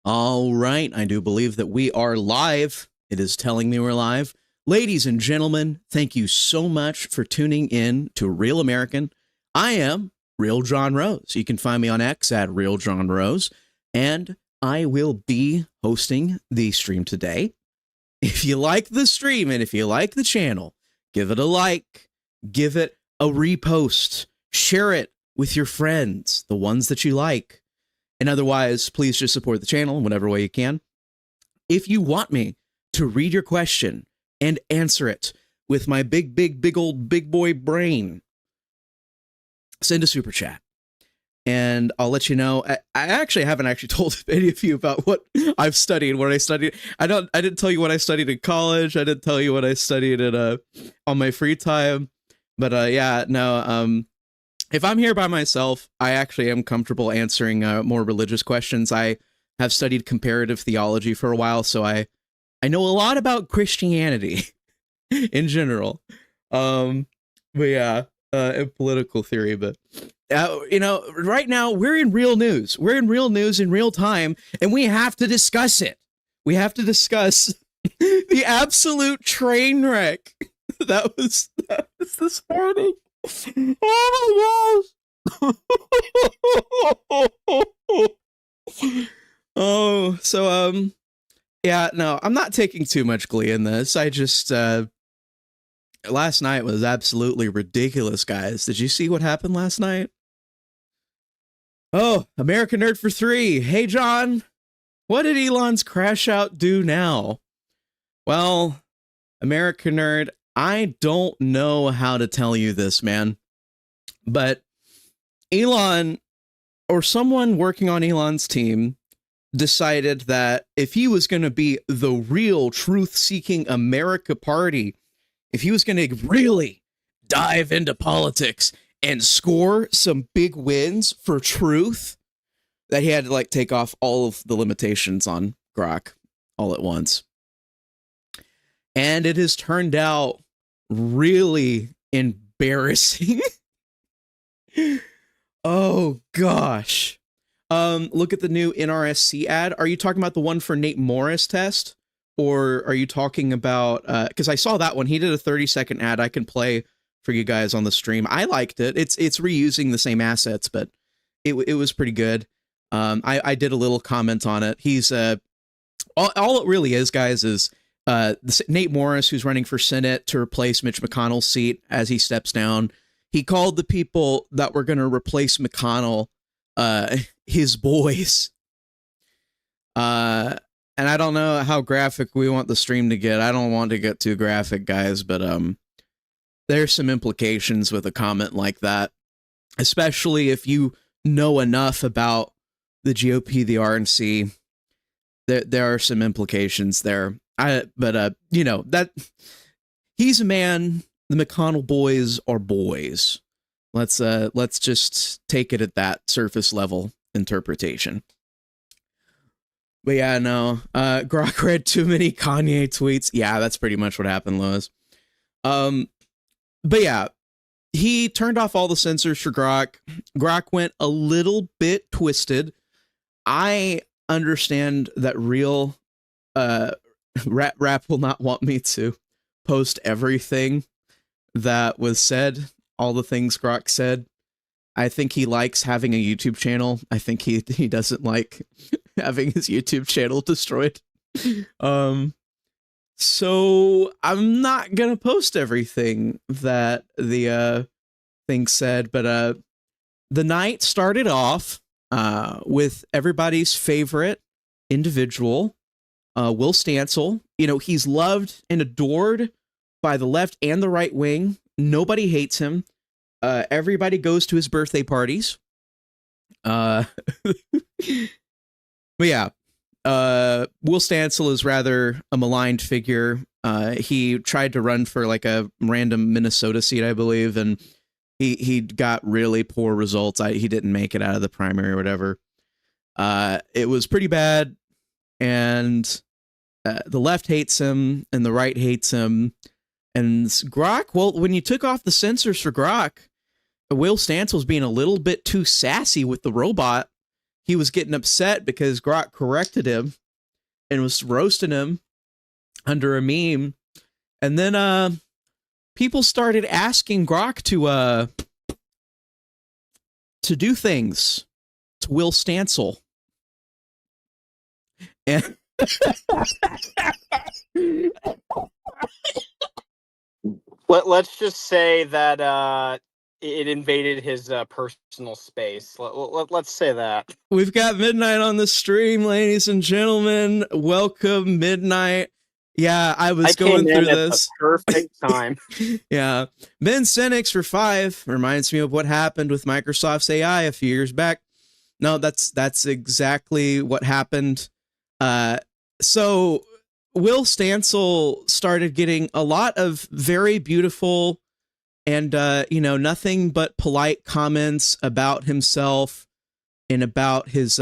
All right, I do believe that we are live. It is telling me we're live. Ladies and gentlemen, thank you so much for tuning in to Real American. I am Real John Rose. You can find me on X at Real John Rose, and I will be hosting the stream today. If you like the stream and if you like the channel, give it a like, give it a repost, share it with your friends, the ones that you like. And otherwise, please just support the channel in whatever way you can. If you want me to read your question and answer it with my big old big boy brain, send a super chat. And I'll let you know. I actually haven't told any of you about what I've studied, what I studied. I didn't tell you what I studied in college. I didn't tell you what I studied at on my free time. But yeah, no. If I'm here by myself, I actually am comfortable answering more religious questions. I have studied comparative theology for a while, so I know a lot about Christianity in general. But yeah, and political theory. But you know, right now we're in real news. We're in real news in real time, and we have to discuss it. We have to discuss the absolute train wreck that was this morning. Oh my gosh. Oh, so yeah, no, I'm not taking too much glee in this. I just last night was absolutely ridiculous, guys. Did you see what happened last night? Oh, American Nerd for 3. Hey John, what did Elon's crash out do now? Well, American Nerd, I don't know how to tell you this, man, but Elon or someone working on Elon's team decided that if he was going to be the real truth-seeking America party, if he was going to really dive into politics and score some big wins for truth, that he had to like take off all of the limitations on Grok all at once. And it has turned out really embarrassing. Oh gosh. Look at the new NRSC ad. Are you talking about the one for Nate Morris test? Or are you talking about, because I saw that one. He did a 30-second ad I can play for you guys on the stream. I liked it. It's reusing the same assets, but it was pretty good. I did a little comment on it. He's all it really is, guys, is Nate Morris, who's running for Senate to replace Mitch McConnell's seat as he steps down. He called the people that were going to replace McConnell his boys. And I don't know how graphic we want the stream to get. I don't want to get too graphic, guys, but there's some implications with a comment like that, especially if you know enough about the GOP, the RNC. There are some implications there. But you know, that he's a man. The McConnell boys are boys. Let's just take it at that surface level interpretation. But yeah, no, Grok read too many Kanye tweets. Yeah, that's pretty much what happened, Lois. But yeah, he turned off all the censors for Grok. Grok went a little bit twisted. I understand that real Rap will not want me to post everything that was said, all the things Grok said. I think he likes having a YouTube channel. I think he doesn't like having his YouTube channel destroyed. So I'm not gonna post everything that the thing said, but the night started off with everybody's favorite individual, Will Stancil. You know, he's loved and adored by the left and the right wing. Nobody hates him. Everybody goes to his birthday parties. But yeah, Will Stancil is rather a maligned figure. He tried to run for like a random Minnesota seat, I believe, and he got really poor results. He didn't make it out of the primary or whatever. It was pretty bad, and the left hates him and the right hates him. And Grok, well, when you took off the censors for Grok, Will Stancil was being a little bit too sassy with the robot, he was getting upset because Grok corrected him and was roasting him under a meme. And then people started asking Grok to do things to Will Stancil. And let's just say that it invaded his personal space. Let's say that. We've got Midnight on the stream, ladies and gentlemen. Welcome, Midnight. Yeah, I was going through this. Perfect time. Yeah. Ben Senix for 5 reminds me of what happened with Microsoft's AI a few years back. No, that's exactly what happened. So Will Stancil started getting a lot of very beautiful and, nothing but polite comments about himself and about his,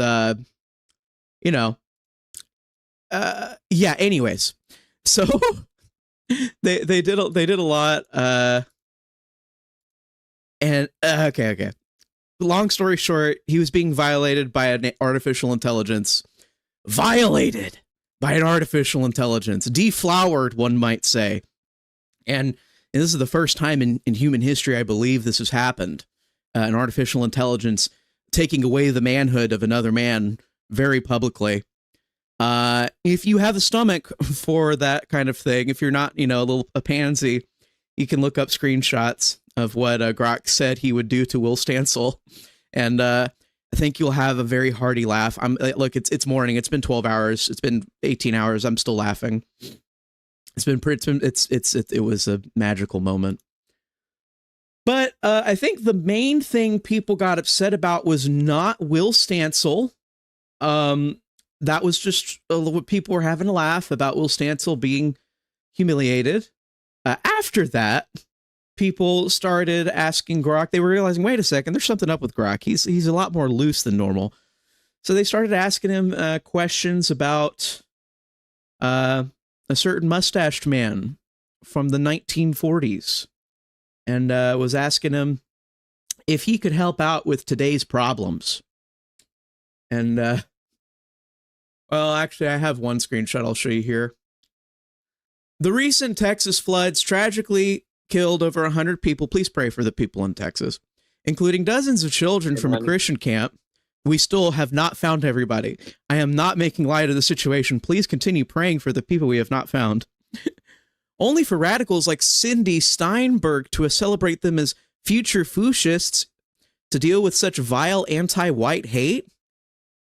anyways. So they did a lot. Okay. Long story short, he was being violated by an artificial intelligence. Violated by an artificial intelligence. Deflowered, one might say. And this is the first time in human history, I believe, this has happened. An artificial intelligence taking away the manhood of another man very publicly. If you have a stomach for that kind of thing, if you're not, a pansy, you can look up screenshots of what Grok said he would do to Will Stancil. And I think you'll have a very hearty laugh. Look, it's morning. It's been 12 hours. It's been 18 hours. I'm still laughing. It was a magical moment. But I think the main thing people got upset about was not Will Stancil. That was just what people were having a laugh about, Will Stancil being humiliated. After that, people started asking Grok. They were realizing, wait a second, there's something up with Grok. He's a lot more loose than normal. So they started asking him questions about a certain mustached man from the 1940s, and was asking him if he could help out with today's problems. And well, actually, I have one screenshot I'll show you here. The recent Texas floods tragically killed over 100 people. Please pray for the people in Texas, including dozens of children from a Christian camp. We still have not found everybody. I am not making light of the situation. Please continue praying for the people we have not found. Only for radicals like Cindy Steinberg to celebrate them as future fascists to deal with such vile anti-white hate.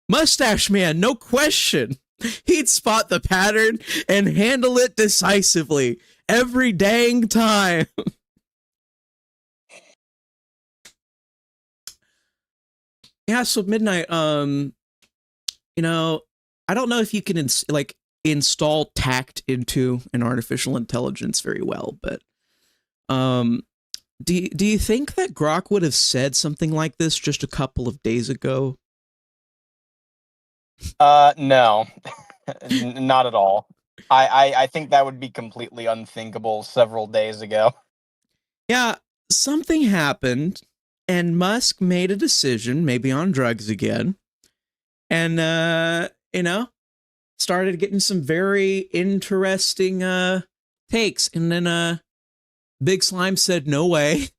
Mustache Man, no question. He'd spot the pattern and handle it decisively every dang time. Yeah, so Midnight, I don't know if you can install tact into an artificial intelligence very well, but do you think that Grok would have said something like this just a couple of days ago? No, not at all. I think that would be completely unthinkable several days ago. Yeah, something happened, and Musk made a decision, maybe on drugs again, and, started getting some very interesting takes. And then Big Slime said, no way.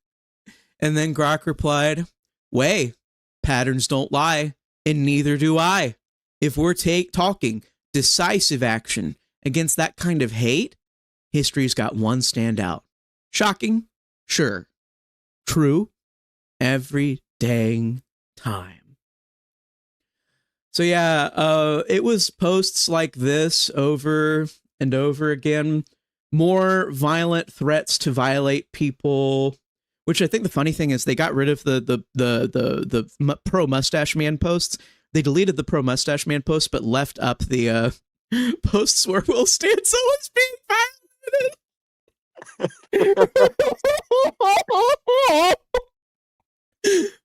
And then Grok replied, way, patterns don't lie, and neither do I. If we're talking decisive action against that kind of hate, history's got one standout. Shocking? Sure. True? Every dang time. So yeah, it was posts like this over and over again. More violent threats to violate people, which I think the funny thing is they got rid of the pro Mustache Man posts. They deleted the pro Mustache Man posts, but left up the posts where Will Stancil was being violated.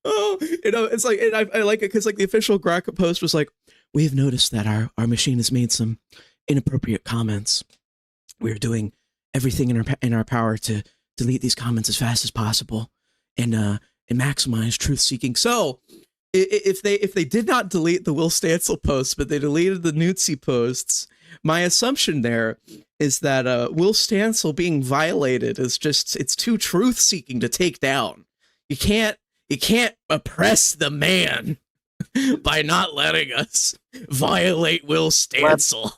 Oh, it's like, and I like it because like the official Grok post was like, we have noticed that our machine has made some inappropriate comments. We're doing everything in our power to delete these comments as fast as possible and maximize truth seeking. So if they did not delete the Will Stancil posts, but they deleted the Newtsy posts, my assumption there is that Will Stancil being violated is just, it's too truth seeking to take down. You can't oppress the man by not letting us violate Will Stancil.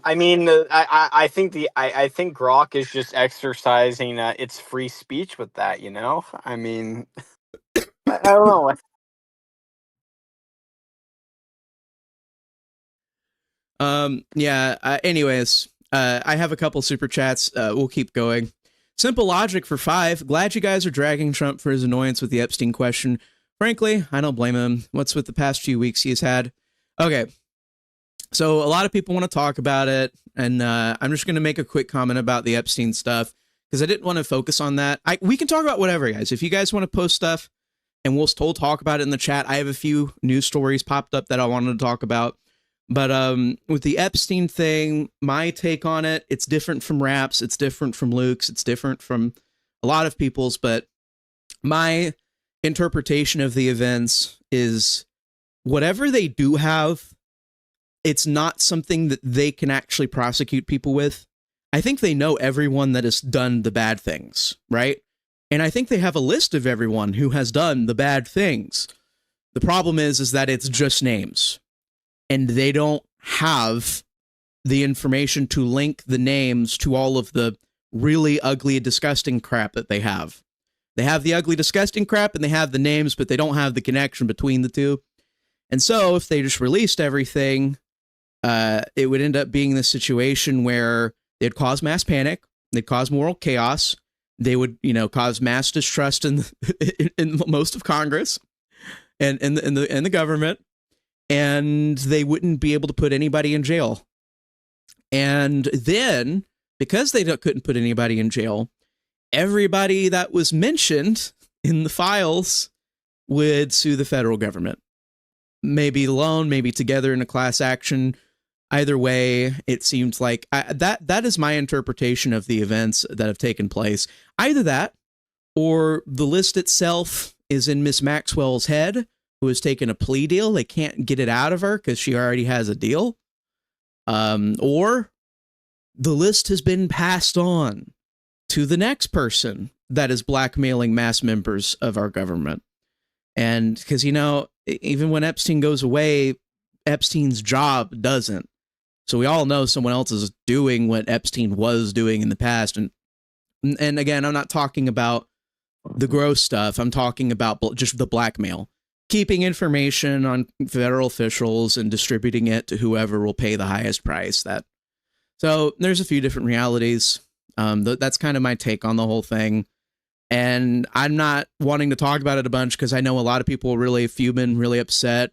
I mean, I think I think Grok is just exercising its free speech with that. You know, I mean, I don't know. Anyways, I have a couple super chats. We'll keep going. Simple Logic for 5. Glad you guys are dragging Trump for his annoyance with the Epstein question. Frankly, I don't blame him. What's with the past few weeks he has had? Okay. So a lot of people want to talk about it, and I'm just going to make a quick comment about the Epstein stuff because I didn't want to focus on that. We can talk about whatever, guys. If you guys want to post stuff, and we'll still talk about it in the chat. I have a few news stories popped up that I wanted to talk about. But with the Epstein thing, my take on it, it's different from Rap's, it's different from Luke's, it's different from a lot of people's, but my interpretation of the events is whatever they do have, it's not something that they can actually prosecute people with. I think they know everyone that has done the bad things, right? And I think they have a list of everyone who has done the bad things. The problem is that it's just names. And they don't have the information to link the names to all of the really ugly, disgusting crap that they have. They have the ugly, disgusting crap, and they have the names, but they don't have the connection between the two. And so if they just released everything, it would end up being this situation where they'd cause mass panic, they'd cause moral chaos, they would, cause mass distrust in most of Congress and in the government. And they wouldn't be able to put anybody in jail. And then, because they couldn't put anybody in jail, everybody that was mentioned in the files would sue the federal government. Maybe alone, maybe together in a class action. Either way, it seems like that is my interpretation of the events that have taken place. Either that, or the list itself is in Miss Maxwell's head, who has taken a plea deal. They can't get it out of her because she already has a deal. Or the list has been passed on to the next person that is blackmailing mass members of our government. And because, even when Epstein goes away, Epstein's job doesn't. So we all know someone else is doing what Epstein was doing in the past. And again, I'm not talking about the gross stuff. I'm talking about just the blackmail. Keeping information on federal officials and distributing it to whoever will pay the highest price. So there's a few different realities. That's kind of my take on the whole thing. And I'm not wanting to talk about it a bunch because I know a lot of people are really fuming, really upset.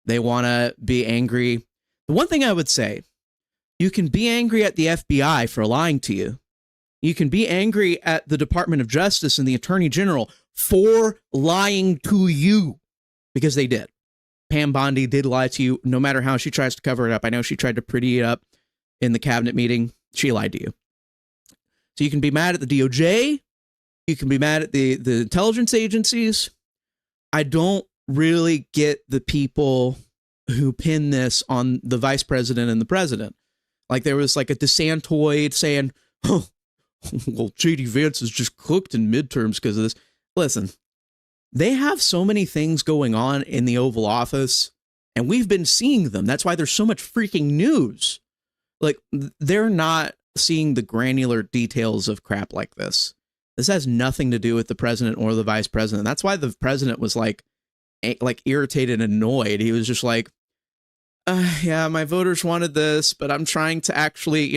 They want to be angry. The one thing I would say, you can be angry at the FBI for lying to you. You can be angry at the Department of Justice and the Attorney General for lying to you. Because they did. Pam Bondi did lie to you, no matter how she tries to cover it up. I know she tried to pretty it up in the cabinet meeting. She lied to you. So you can be mad at the DOJ. You can be mad at the intelligence agencies. I don't really get the people who pin this on the vice president and the president. Like there was like a DeSantoid saying, oh, well, J.D. Vance is just cooked in midterms because of this. Listen. They have so many things going on in the Oval Office, and we've been seeing them. That's why there's so much freaking news. Like, they're not seeing the granular details of crap like this. This has nothing to do with the president or the vice president. That's why the president was like irritated and annoyed. He was just like, yeah, my voters wanted this, but I'm trying to actually,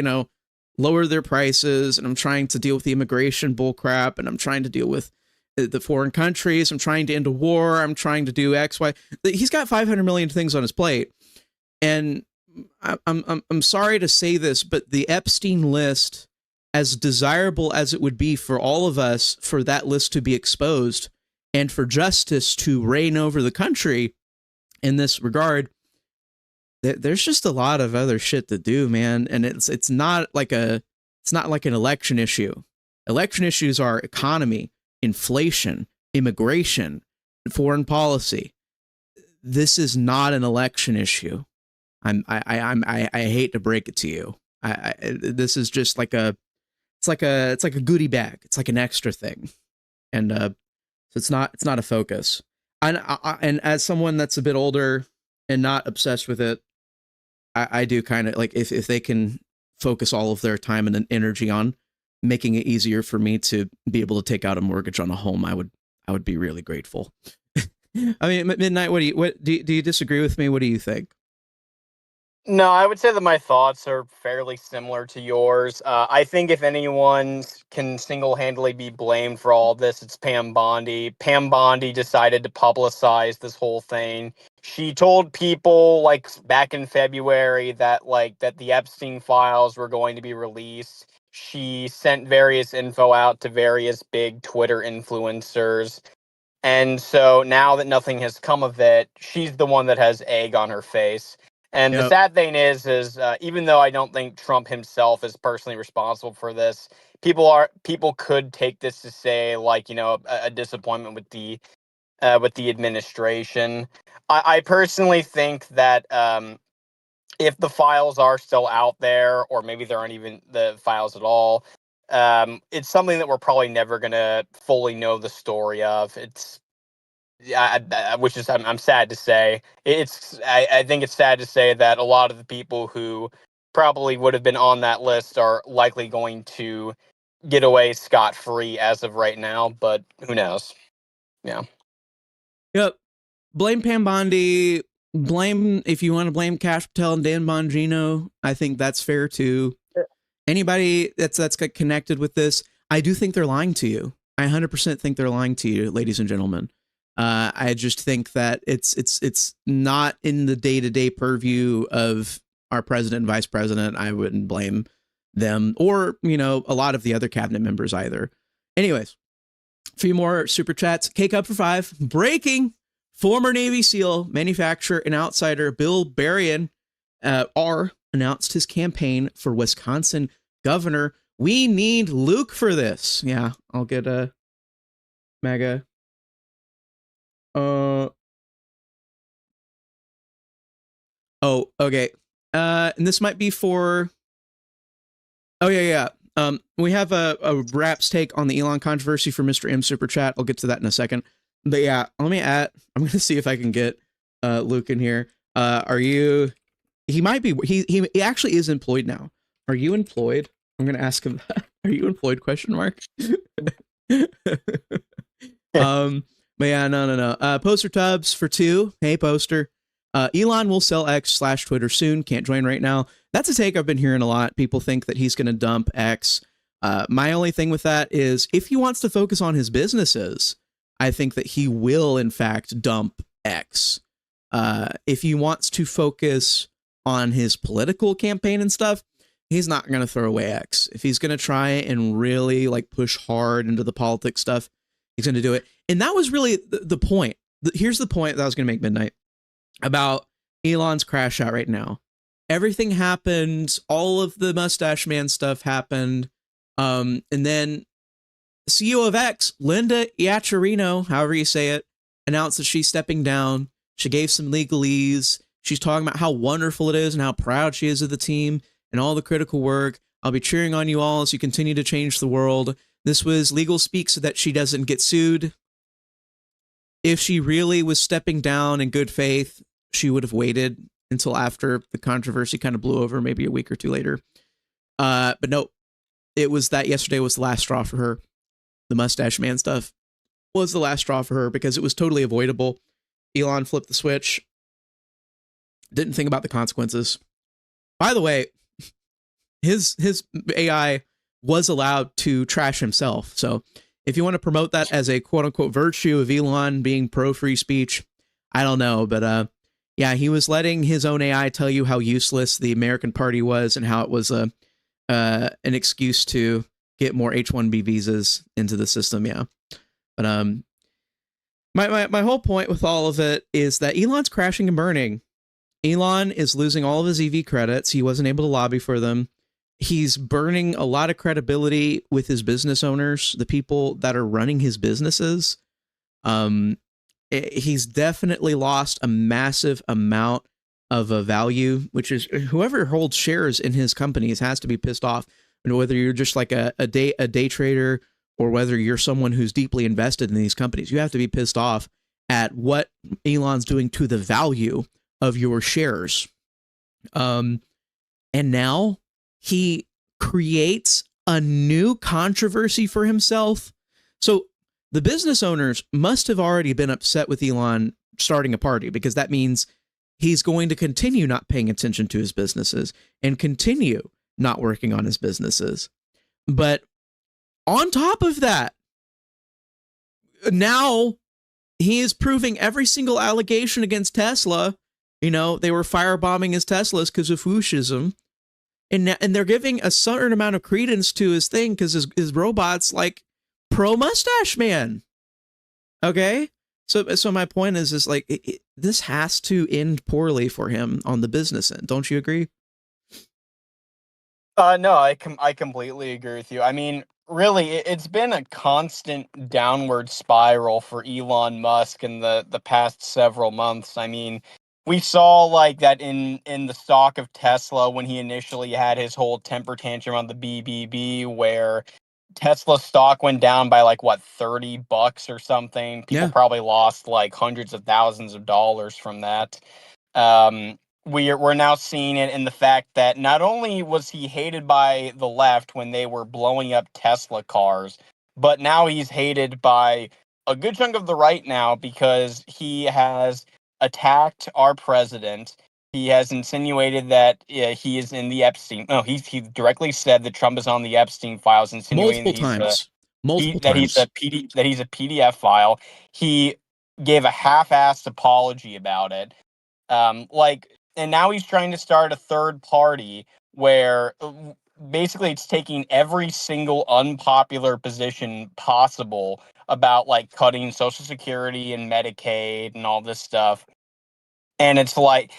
lower their prices, and I'm trying to deal with the immigration bullcrap, and I'm trying to deal with the foreign countries. I'm trying to end a war. I'm trying to do X, Y. He's got 500 million things on his plate. And I'm sorry to say this, but the Epstein list, as desirable as it would be for all of us, for that list to be exposed and for justice to reign over the country in this regard, there's just a lot of other shit to do, man. And it's not like an election issue. Election issues are economy, inflation, immigration, foreign policy. this is not an election issue. I hate to break it to you. This is just like it's like a goodie bag. It's like an extra thing, and so it's not a focus. And as someone that's a bit older and not obsessed with it, I do kind of like if they can focus all of their time and energy on making it easier for me to be able to take out a mortgage on a home, I would be really grateful. I mean, Midnight, what do you disagree with me? What do you think? No, I would say that my thoughts are fairly similar to yours. I think if anyone can single-handedly be blamed for all of this, it's Pam Bondi. Pam Bondi decided to publicize this whole thing. She told people like back in February that the Epstein files were going to be released. She sent various info out to various big Twitter influencers. And so now that nothing has come of it, she's the one that has egg on her face. And the Yep. sad thing is even though I don't think Trump himself is personally responsible for this, people could take this to say a disappointment with the administration. I personally think that if the files are still out there, or maybe there aren't even the files at all, it's something that we're probably never gonna fully know the story of. It's which is I'm sad to say. I think it's sad to say that a lot of the people who probably would have been on that list are likely going to get away scot-free as of right now, but who knows? Yeah. Yep. Blame Pam Bondi. Blame if you want to blame Cash Patel and Dan Bongino. I think that's fair too. Anybody that's got connected with this, I do think they're lying to you. I 100% think they're lying to you, ladies and gentlemen. I just think that it's not in the day-to-day purview of our president and vice president. I wouldn't blame them or, a lot of the other cabinet members either. Anyways, a few more super chats. Cake up for 5. Breaking. Former Navy SEAL, manufacturer, and outsider Bill Berrien announced his campaign for Wisconsin governor. We need Luke for this. Yeah, I'll get a MAGA. Oh, okay. And this might be for. Oh yeah. We have a Raps take on the Elon controversy for Mr. M Super Chat. I'll get to that in a second. But yeah, I'm gonna see if I can get Luke in here. Are you? He might be. He actually is employed now. Are you employed? I'm gonna ask him that. Are you employed? Question mark. But yeah, no. Poster Tubbs for 2. Hey, Poster. Elon will sell X/Twitter soon. Can't join right now. That's a take I've been hearing a lot. People think that he's going to dump X. My only thing with that is if he wants to focus on his businesses, I think that he will, in fact, dump X. If he wants to focus on his political campaign and stuff, he's not going to throw away X. If he's going to try and really push hard into the politics stuff, he's going to do it. And that was really the point. Here's the point that I was going to make, Midnight, about Elon's crash out right now. Everything happened. All of the Mustache Man stuff happened. And then CEO of X, Linda Iaccarino, however you say it, announced that she's stepping down. She gave some legalese. She's talking about how wonderful it is and how proud she is of the team and all the critical work. I'll be cheering on you all as you continue to change the world. This was legal speak so that she doesn't get sued. If she really was stepping down in good faith, she would have waited until after the controversy kind of blew over, maybe a week or two later. But no, it was that yesterday was the last straw for her. The Mustache Man stuff was the last straw for her because it was totally avoidable. Elon flipped the switch. Didn't think about the consequences. By the way, his AI was allowed to trash himself. So if you want to promote that as a quote unquote virtue of Elon being pro free speech, I don't know. But yeah, he was letting his own AI tell you how useless the American Party was and how it was an excuse to get more H-1B visas into the system. Yeah. But my whole point with all of it is that Elon's crashing and burning. Elon is losing all of his EV credits. He wasn't able to lobby for them. He's burning a lot of credibility with his business owners, the people that are running his businesses. he's definitely lost a massive amount of a value, which is whoever holds shares in his companies has to be pissed off. And whether you're just like a day trader or whether you're someone who's deeply invested in these companies, you have to be pissed off at what Elon's doing to the value of your shares. And now he creates a new controversy for himself. So the business owners must have already been upset with Elon starting a party, because that means he's going to continue not paying attention to his businesses and continue not working on his businesses. But on top of that, now he is proving every single allegation against Tesla. You know, they were firebombing his Teslas because of whooshism. And they're giving a certain amount of credence to his thing because his robot's like pro mustache man. Okay? So my point is like, this has to end poorly for him on the business end. Don't you agree? No, I completely agree with you. I mean, really, it's been a constant downward spiral for Elon Musk in the past several months. I mean, we saw like that in the stock of Tesla when he initially had his whole temper tantrum on the BBB, where Tesla stock went down by like what, $30 or something. People probably lost like hundreds of thousands of dollars from that. We're now seeing it in the fact that not only was he hated by the left when they were blowing up Tesla cars, but now he's hated by a good chunk of the right now because he has attacked our president. He has insinuated that he is in the Epstein. No, he directly said that Trump is on the Epstein files, insinuating multiple times. that he's a PDF file. He gave a half-assed apology about it. And now he's trying to start a third party where basically it's taking every single unpopular position possible about like cutting Social Security and Medicaid and all this stuff. And it's like,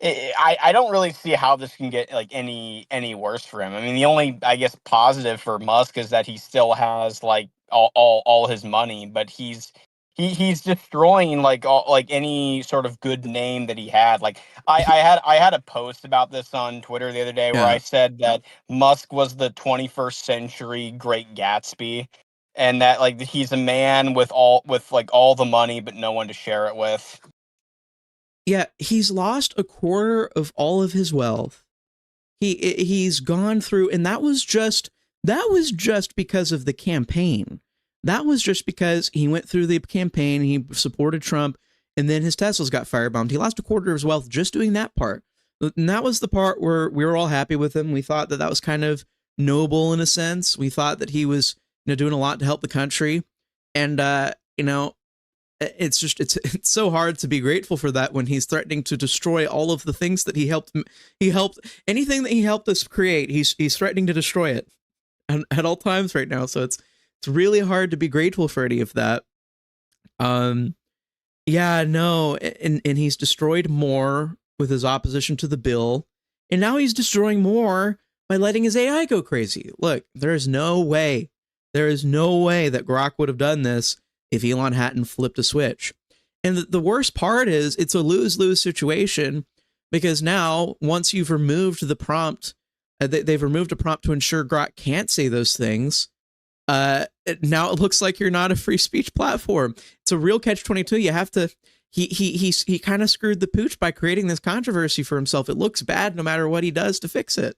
I don't really see how this can get like any worse for him. I mean, the only, I guess, positive for Musk is that he still has like all his money, but he's destroying like any sort of good name that he had. Like I had a post about this on Twitter the other day where I said that Musk was the 21st century Great Gatsby, and that like he's a man with all the money but no one to share it with. Yeah, he's lost a quarter of all of his wealth. He's gone through, and that was just because of the campaign. That was just because he went through the campaign, he supported Trump, and then his Teslas got firebombed. He lost a quarter of his wealth just doing that part. And that was the part where we were all happy with him. We thought that was kind of noble in a sense. We thought that he was, doing a lot to help the country. And, it's so hard to be grateful for that when he's threatening to destroy all of the things that he helped anything that he helped us create. He's threatening to destroy it at all times right now. So it's really hard to be grateful for any of that. And he's destroyed more with his opposition to the bill, and now he's destroying more by letting his AI go crazy. Look, there is no way that Grok would have done this if Elon hadn't flipped a switch. And the worst part is it's a lose-lose situation, because now once you've removed the prompt, they've removed a prompt to ensure Grok can't say those things. Now it looks like you're not a free speech platform. It's a real catch-22. You have to. He kind of screwed the pooch by creating this controversy for himself. It looks bad no matter what he does to fix it.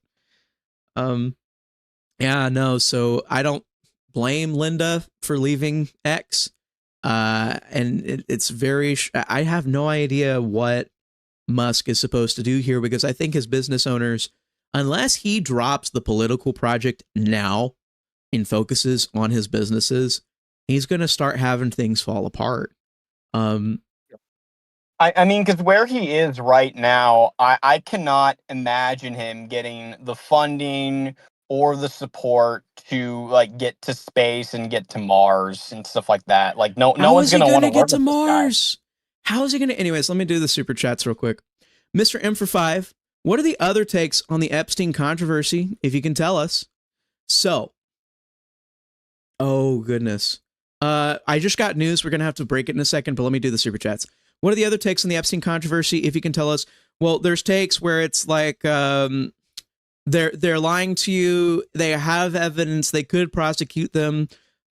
So I don't blame Linda for leaving X. And it's very, I have no idea what Musk is supposed to do here, because I think his business owners, unless he drops the political project now and focuses on his businesses, he's going to start having things fall apart. I mean, because where he is right now, I cannot imagine him getting the funding or the support to like get to space and get to Mars and stuff like that. Like no one's going to want to get to Mars. How is he going to? Anyways, let me do the super chats real quick. Mr. M for 5. What are the other takes on the Epstein controversy, if you can tell us? So, oh goodness. I just got news. We're going to have to break it in a second, but let me do the super chats. What are the other takes on the Epstein controversy? If you can tell us. Well, there's takes where it's like they're lying to you. They have evidence. They could prosecute them,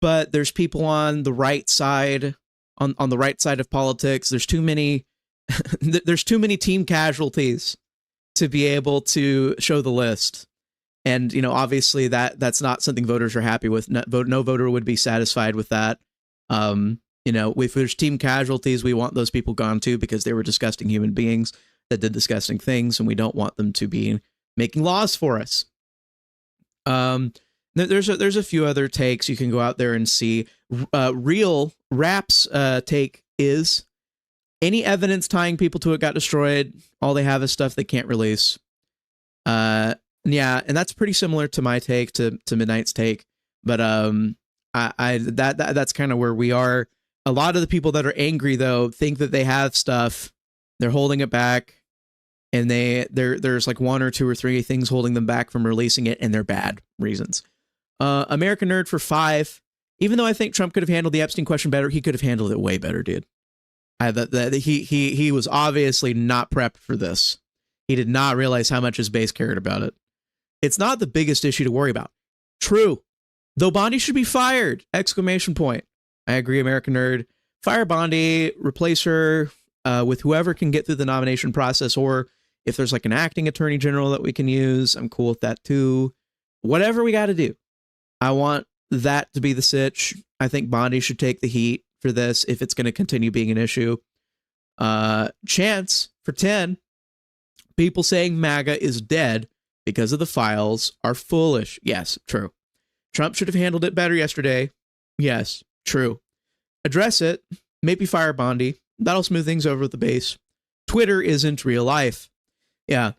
but there's people on the right side, on the right side of politics. There's too many. There's too many team casualties to be able to show the list. And, obviously that's not something voters are happy with. No voter would be satisfied with that. If there's team casualties, we want those people gone too, because they were disgusting human beings that did disgusting things, and we don't want them to be making laws for us. There's a few other takes you can go out there and see. Real Rap's take is any evidence tying people to it got destroyed. All they have is stuff they can't release. Yeah, and that's pretty similar to my take, to Midnight's take. But that's kind of where we are. A lot of the people that are angry, though, think that they have stuff. They're holding it back, and there's like one or two or three things holding them back from releasing it, and they're bad reasons. American Nerd for 5. Even though I think Trump could have handled the Epstein question better, he could have handled it way better, dude. He was obviously not prepped for this. He did not realize how much his base cared about it. It's not the biggest issue to worry about. True. Though Bondi should be fired! ! I agree, American Nerd. Fire Bondi, replace her with whoever can get through the nomination process, or if there's like an acting attorney general that we can use, I'm cool with that too. Whatever we got to do. I want that to be the sitch. I think Bondi should take the heat for this if it's going to continue being an issue. Chance for 10. People saying MAGA is dead because of the files are foolish. Yes, true. Trump should have handled it better yesterday. Yes, true. Address it. Maybe fire Bondi. That'll smooth things over with the base. Twitter isn't real life. Yeah.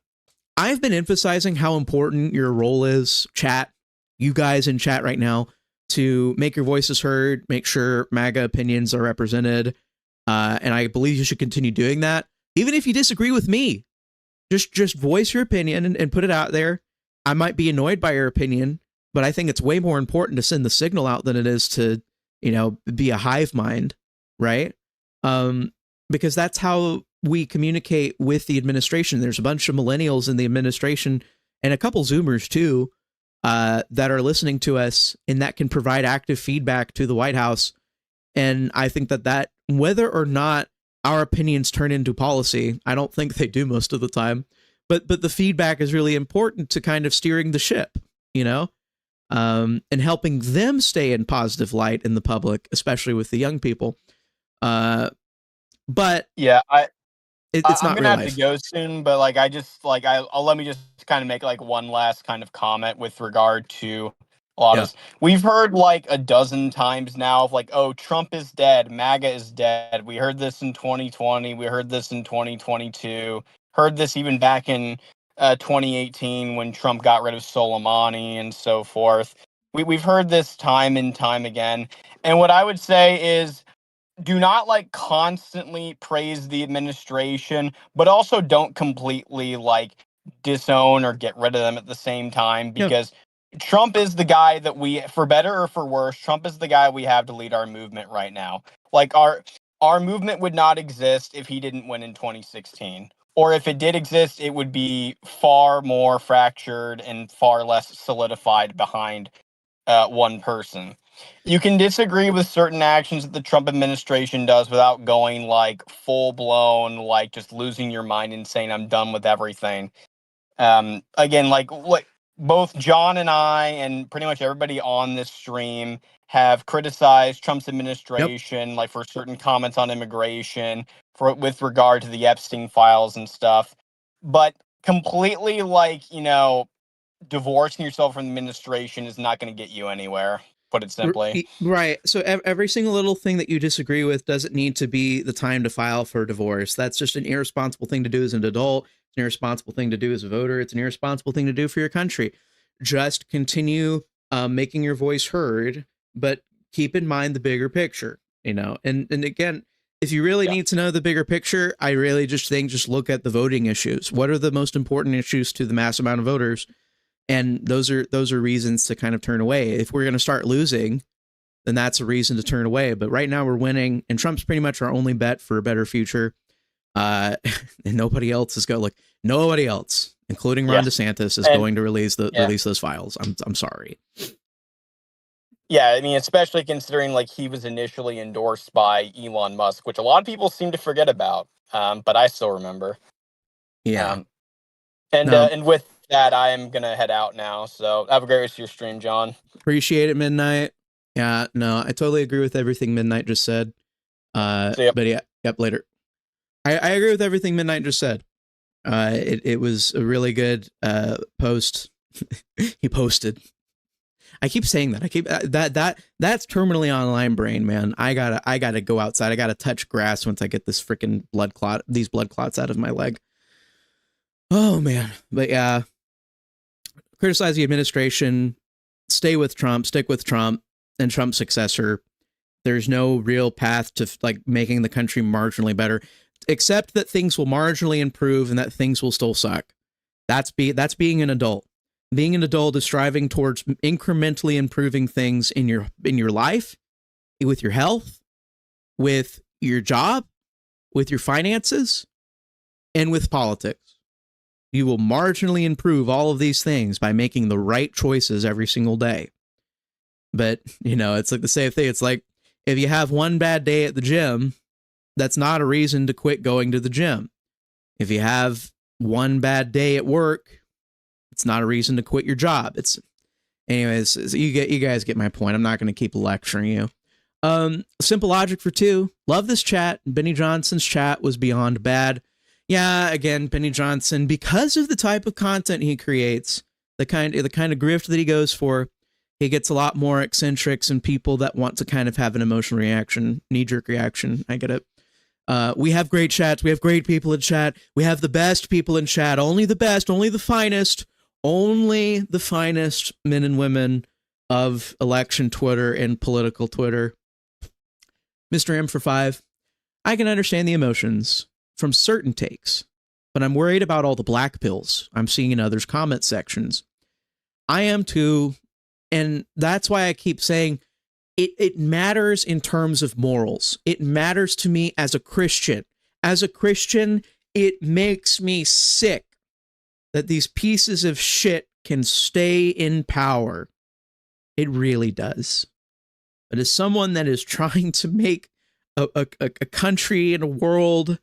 I've been emphasizing how important your role is, chat, you guys in chat right now, to make your voices heard, make sure MAGA opinions are represented. And I believe you should continue doing that. Even if you disagree with me, just voice your opinion and put it out there. I might be annoyed by your opinion, but I think it's way more important to send the signal out than it is to, be a hive mind, right? Because that's how we communicate with the administration. There's a bunch of millennials in the administration and a couple Zoomers too, that are listening to us, and that can provide active feedback to the White House. And I think that whether or not our opinions turn into policy, I don't think they do most of the time, but the feedback is really important to kind of steering the ship, and helping them stay in positive light in the public, especially with the young people. But yeah, it's I'm not gonna real have life. to go soon, but I'll let me just kind of make like one last kind of comment with regard to a lot of this. We've heard like a dozen times now of like, oh, Trump is dead, MAGA is dead. We heard this in 2020, we heard this in 2022, heard this even back in 2018 when Trump got rid of Soleimani and so forth. We've heard this time and time again, and what I would say is, do not like constantly praise the administration, but also don't completely like disown or get rid of them at the same time, because Trump is the guy that we, for better or for worse, Trump is the guy we have to lead our movement right now. Like our movement would not exist if he didn't win in 2016. Or if it did exist, it would be far more fractured and far less solidified behind one person. You can disagree with certain actions that the Trump administration does without going like full blown, like just losing your mind and saying I'm done with everything. Again, like both John and I and pretty much everybody on this stream have criticized Trump's administration, like for certain comments on immigration, with regard to the Epstein files and stuff. But completely divorcing yourself from the administration is not going to get you anywhere. Put it simply. Right. So every single little thing that you disagree with doesn't need to be the time to file for divorce. That's just an irresponsible thing to do as an adult. It's an irresponsible thing to do as a voter. It's an irresponsible thing to do for your country. Just continue making your voice heard, but keep in mind the bigger picture, and again, if you really need to know the bigger picture, I really just look at the voting issues. What are the most important issues to the mass amount of voters? And those are reasons to kind of turn away. If we're going to start losing, then that's a reason to turn away. But right now we're winning, and Trump's pretty much our only bet for a better future. And nobody else is going. Like nobody else, including Ron DeSantis, is going to release those files. I'm sorry. Yeah, I mean, especially considering like he was initially endorsed by Elon Musk, which a lot of people seem to forget about. But I still remember. Yeah. And with that, I am gonna head out now. So have a great rest of your stream, John. Appreciate it, Midnight. Yeah, no, I totally agree with everything Midnight just said. But yeah, yep, later. I agree with everything Midnight just said. It was a really good post. He posted. I keep saying that. I keep that's terminally online brain, man. I gotta go outside. I gotta touch grass once I get this freaking these blood clots out of my leg. Oh man. But yeah. Criticize the administration, stay with Trump, stick with Trump and Trump's successor. There's no real path to like making the country marginally better, except that things will marginally improve and that things will still suck. That's being an adult. Being an adult is striving towards incrementally improving things in your life, with your health, with your job, with your finances, and with politics. You will marginally improve all of these things by making the right choices every single day. But, you know, it's like the same thing. It's like if you have one bad day at the gym, that's not a reason to quit going to the gym. If you have one bad day at work, it's not a reason to quit your job. Anyways, you guys get my point. I'm not going to keep lecturing you. Simple logic for two. Love this chat. Benny Johnson's chat was beyond bad. Yeah, again, Benny Johnson, because of the type of content he creates, the kind of grift that he goes for, he gets a lot more eccentrics and people that want to kind of have an emotional reaction, knee-jerk reaction. I get it. We have great chats. We have great people in chat. We have the best people in chat. Only the best. Only the finest. Only the finest men and women of election Twitter and political Twitter. Mr. M for 5. I can understand the emotions from certain takes, but I'm worried about all the black pills I'm seeing in others' comment sections. I am too, and that's why I keep saying it matters in terms of morals. It matters to me as a Christian. As a Christian, it makes me sick that these pieces of shit can stay in power. It really does. But as someone that is trying to make a country and a world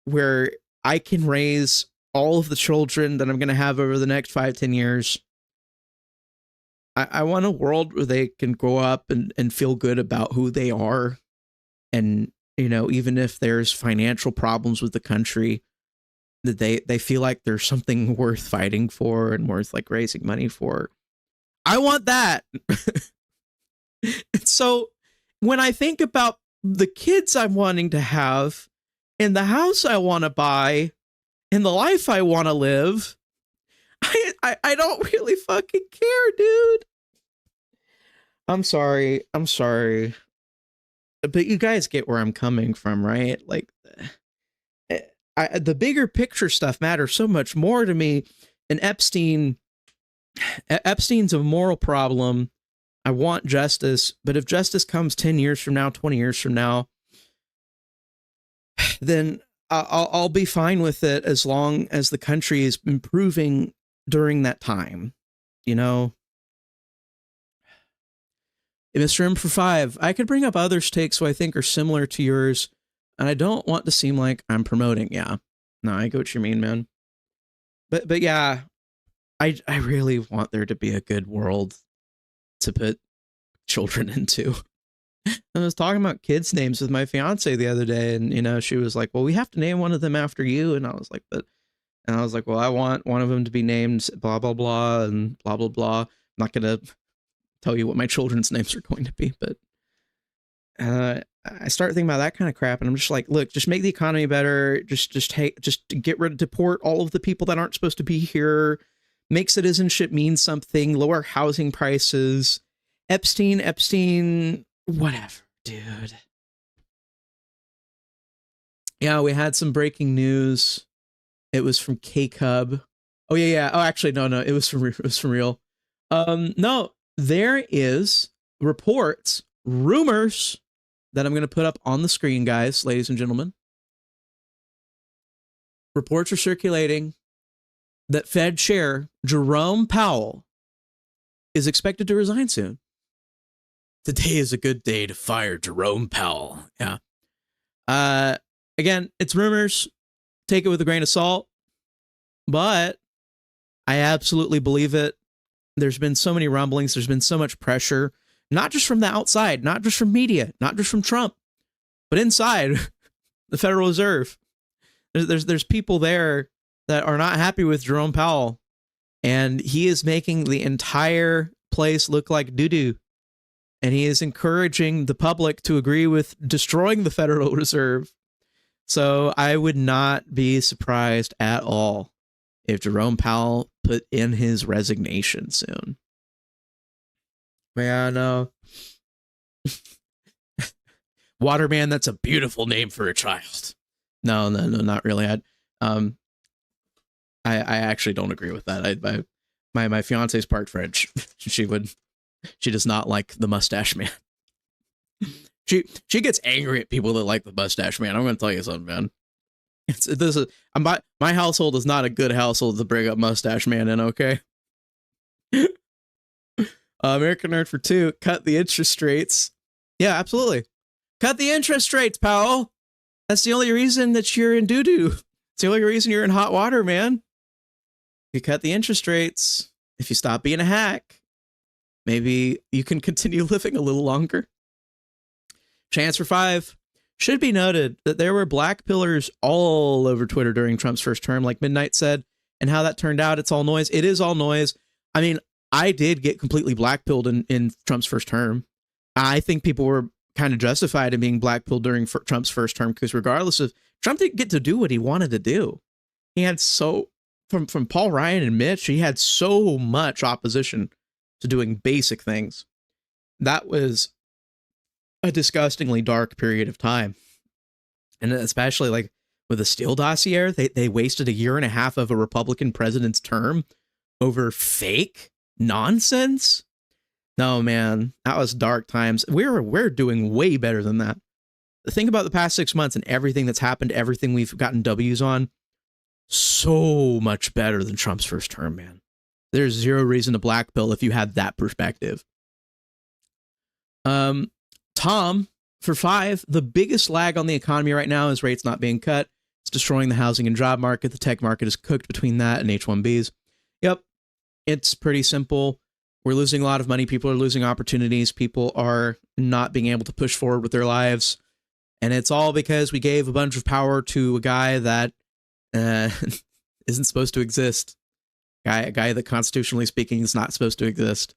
where I can raise all of the children that I'm going to have over the next 5-10 years, I want a world where they can grow up and feel good about who they are. And, you know, even if there's financial problems with the country, that they feel like there's something worth fighting for and worth like raising money for. I want that. So when I think about the kids I'm wanting to have and the house I want to buy and the life I want to live, I don't really fucking care, dude. I'm sorry. But you guys get where I'm coming from, right? Like, the bigger picture stuff matters so much more to me. And Epstein's a moral problem. I want justice, but if justice comes 10 years from now, 20 years from now, then I'll be fine with it as long as the country is improving during that time. You know, Mr. M for 5, I could bring up others' takes who I think are similar to yours, and I don't want to seem like I'm promoting. Yeah, no, I get what you mean, man. But yeah, I really want there to be a good world to put children into. I was talking about kids' names with my fiance the other day, and you know, she was like, "Well, we have to name one of them after you," and I was like, "Well, I want one of them to be named blah blah blah and blah blah blah." I'm not gonna tell you what my children's names are going to be, but I start thinking about that kind of crap, and I'm just like, look, just make the economy better. Just deport all of the people that aren't supposed to be here. Make citizenship mean something. Lower housing prices. Epstein, whatever, dude. Yeah, we had some breaking news. It was from K-Cub. Oh yeah. Oh, actually, no. It was from real. No, there is reports rumors that I'm going to put up on the screen, guys, ladies and gentlemen. Reports are circulating that Fed Chair Jerome Powell is expected to resign soon. Today is a good day to fire Jerome Powell. Yeah. Again, it's rumors. Take it with a grain of salt. But I absolutely believe it. There's been so many rumblings. There's been so much pressure, not just from the outside, not just from media, not just from Trump, but inside the Federal Reserve. There's people there that are not happy with Jerome Powell, and he is making the entire place look like doo-doo. And he is encouraging the public to agree with destroying the Federal Reserve. So I would not be surprised at all if Jerome Powell put in his resignation soon. Man, no. Waterman, that's a beautiful name for a child. No, not really. I actually don't agree with that. My fiance's part French. She does not like the mustache man. She gets angry at people that like the mustache man. I'm going to tell you something, man. My household is not a good household to bring up mustache man in. Okay. American Nerd for 2, cut the interest rates. Yeah, absolutely. Cut the interest rates, Powell. That's the only reason that you're in doo-doo. It's the only reason you're in hot water, man. If you cut the interest rates, if you stop being a hack, maybe you can continue living a little longer. Chance for 5. Should be noted that there were black pillars all over Twitter during Trump's first term, like Midnight said, and how that turned out. It's all noise. It is all noise. I mean, I did get completely blackpilled in Trump's first term. I think people were kind of justified in being blackpilled during Trump's first term, because regardless of, Trump didn't get to do what he wanted to do. He had from Paul Ryan and Mitch, he had so much opposition to doing basic things. That was a disgustingly dark period of time. And especially like with the Steele dossier, they wasted a year and a half of a Republican president's term over fake nonsense. No, man, that was dark times. We're doing way better than that. Think about the past 6 months and everything that's happened, everything we've gotten W's on. So much better than Trump's first term, man. There's zero reason to blackpill if you had that perspective. Tom, for 5, the biggest lag on the economy right now is rates not being cut. It's destroying the housing and job market. The tech market is cooked between that and H-1Bs. Yep, it's pretty simple. We're losing a lot of money. People are losing opportunities. People are not being able to push forward with their lives. And it's all because we gave a bunch of power to a guy that isn't supposed to exist. A guy that, constitutionally speaking, is not supposed to exist.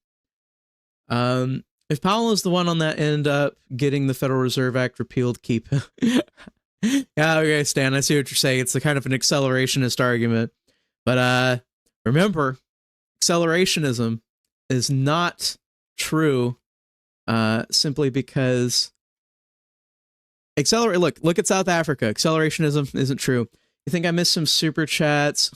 If Powell is the one on that end up getting the Federal Reserve Act repealed, keep yeah, okay, Stan, I see what you're saying. It's a kind of an accelerationist argument. But remember, accelerationism is not true simply because look at South Africa. Accelerationism isn't true. You think I missed some super chats?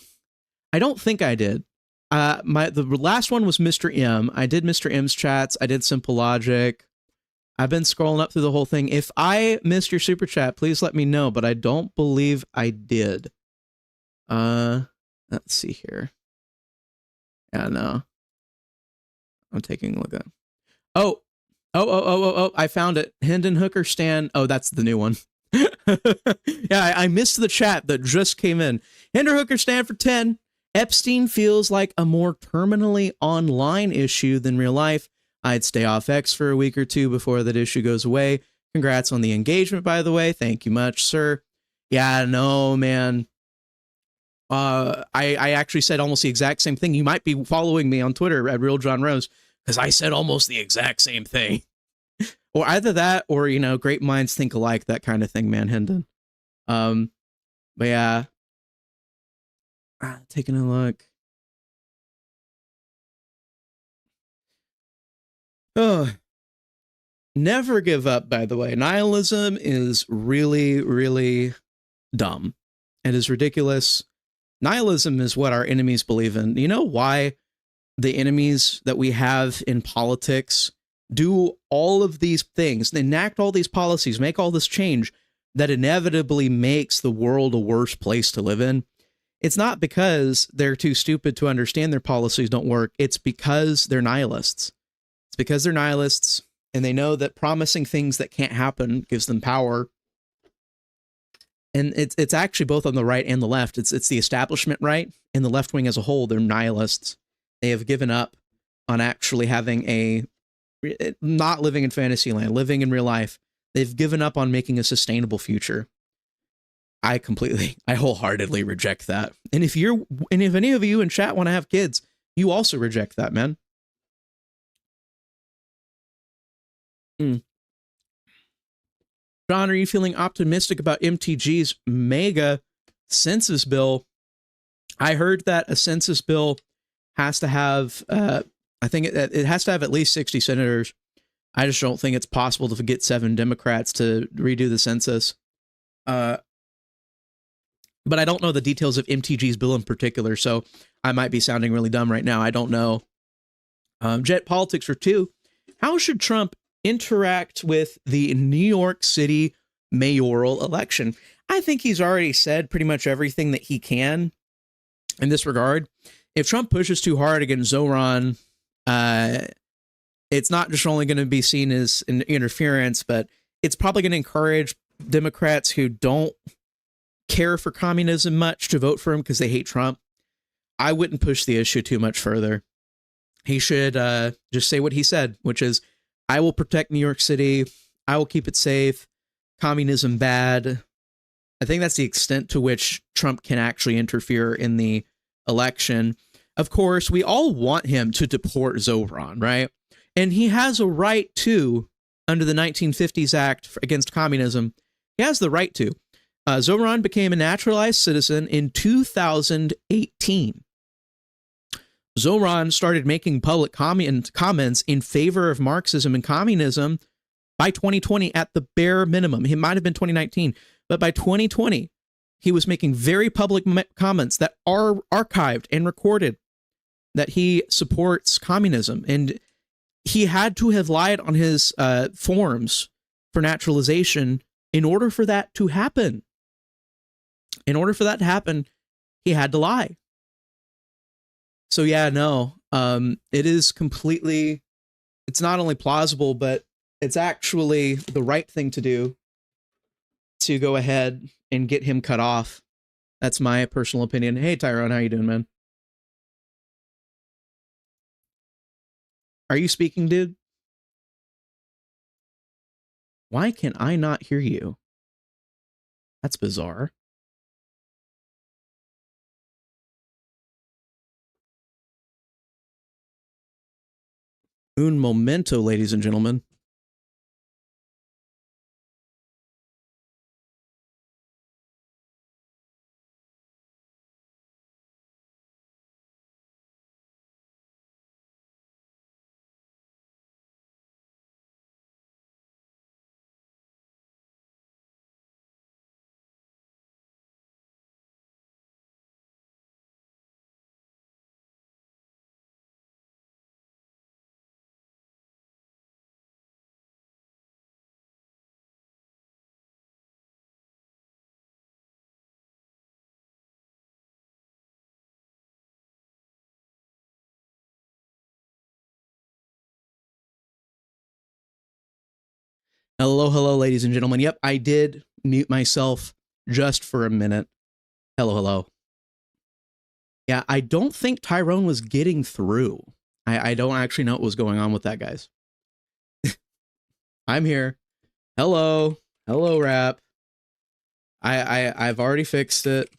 I don't think I did. The last one was Mr. M. I did Mr. M's chats. I did Simple Logic. I've been scrolling up through the whole thing. If I missed your super chat, please let me know, but I don't believe I did. Let's see here. Yeah, no. I'm taking a look at it. Oh, I found it. Hendon Hooker Stan. Oh, that's the new one. Yeah, I missed the chat that just came in. Hendon Hooker Stan for 10. Epstein feels like a more terminally online issue than real life. I'd stay off X for a week or two before that issue goes away. Congrats on the engagement, by the way. Thank you much, sir. Yeah, no, man. I actually said almost the exact same thing. You might be following me on Twitter at Real John Rose, because I said almost the exact same thing. Or either that, or, you know, great minds think alike, that kind of thing, man, Hendon. But yeah. Taking a look. Oh, never give up, by the way. Nihilism is really, really dumb. It is ridiculous. Nihilism is what our enemies believe in. You know why the enemies that we have in politics do all of these things, enact all these policies, make all this change that inevitably makes the world a worse place to live in, it's not because they're too stupid to understand their policies don't work. It's because they're nihilists. It's because they're nihilists, and they know that promising things that can't happen gives them power. And it's actually both on the right and the left. It's the establishment right and the left wing as a whole. They're nihilists. They have given up on actually having not living in fantasy land, living in real life. They've given up on making a sustainable future. I wholeheartedly reject that. And if any of you in chat want to have kids, you also reject that, man. John, are you feeling optimistic about MTG's MAGA census bill? I heard that a census bill has to have, I think it has to have at least 60 senators. I just don't think it's possible to get 7 Democrats to redo the census. But I don't know the details of MTG's bill in particular, so I might be sounding really dumb right now. I don't know. Jet Politics for 2. How should Trump interact with the New York City mayoral election? I think he's already said pretty much everything that he can in this regard. If Trump pushes too hard against Zoran, it's not just only going to be seen as an interference, but it's probably going to encourage Democrats who don't care for communism much to vote for him because they hate Trump. I wouldn't push the issue too much further. He should just say what he said, which is, I will protect New York City. I will keep it safe. Communism bad. I think that's the extent to which Trump can actually interfere in the election. Of course, we all want him to deport Zoran, right? And he has a right to, under the 1950s Act against Communism, he has the right to. Zoran became a naturalized citizen in 2018. Zoran started making public comments in favor of Marxism and communism by 2020 at the bare minimum. It might have been 2019, but by 2020, he was making very public comments that are archived and recorded that he supports communism. And he had to have lied on his forms for naturalization in order for that to happen. In order for that to happen, he had to lie. So yeah, no, it is completely, it's not only plausible, but it's actually the right thing to do to go ahead and get him cut off. That's my personal opinion. Hey, Tyrone, how you doing, man? Are you speaking, dude? Why can I not hear you? That's bizarre. Un momento, ladies and gentlemen. Hello, ladies and gentlemen. Yep, I did mute myself just for a minute. Hello. Yeah, I don't think Tyrone was getting through. I don't actually know what was going on with that, guys. I'm here. Hello, Rap. I've already fixed it.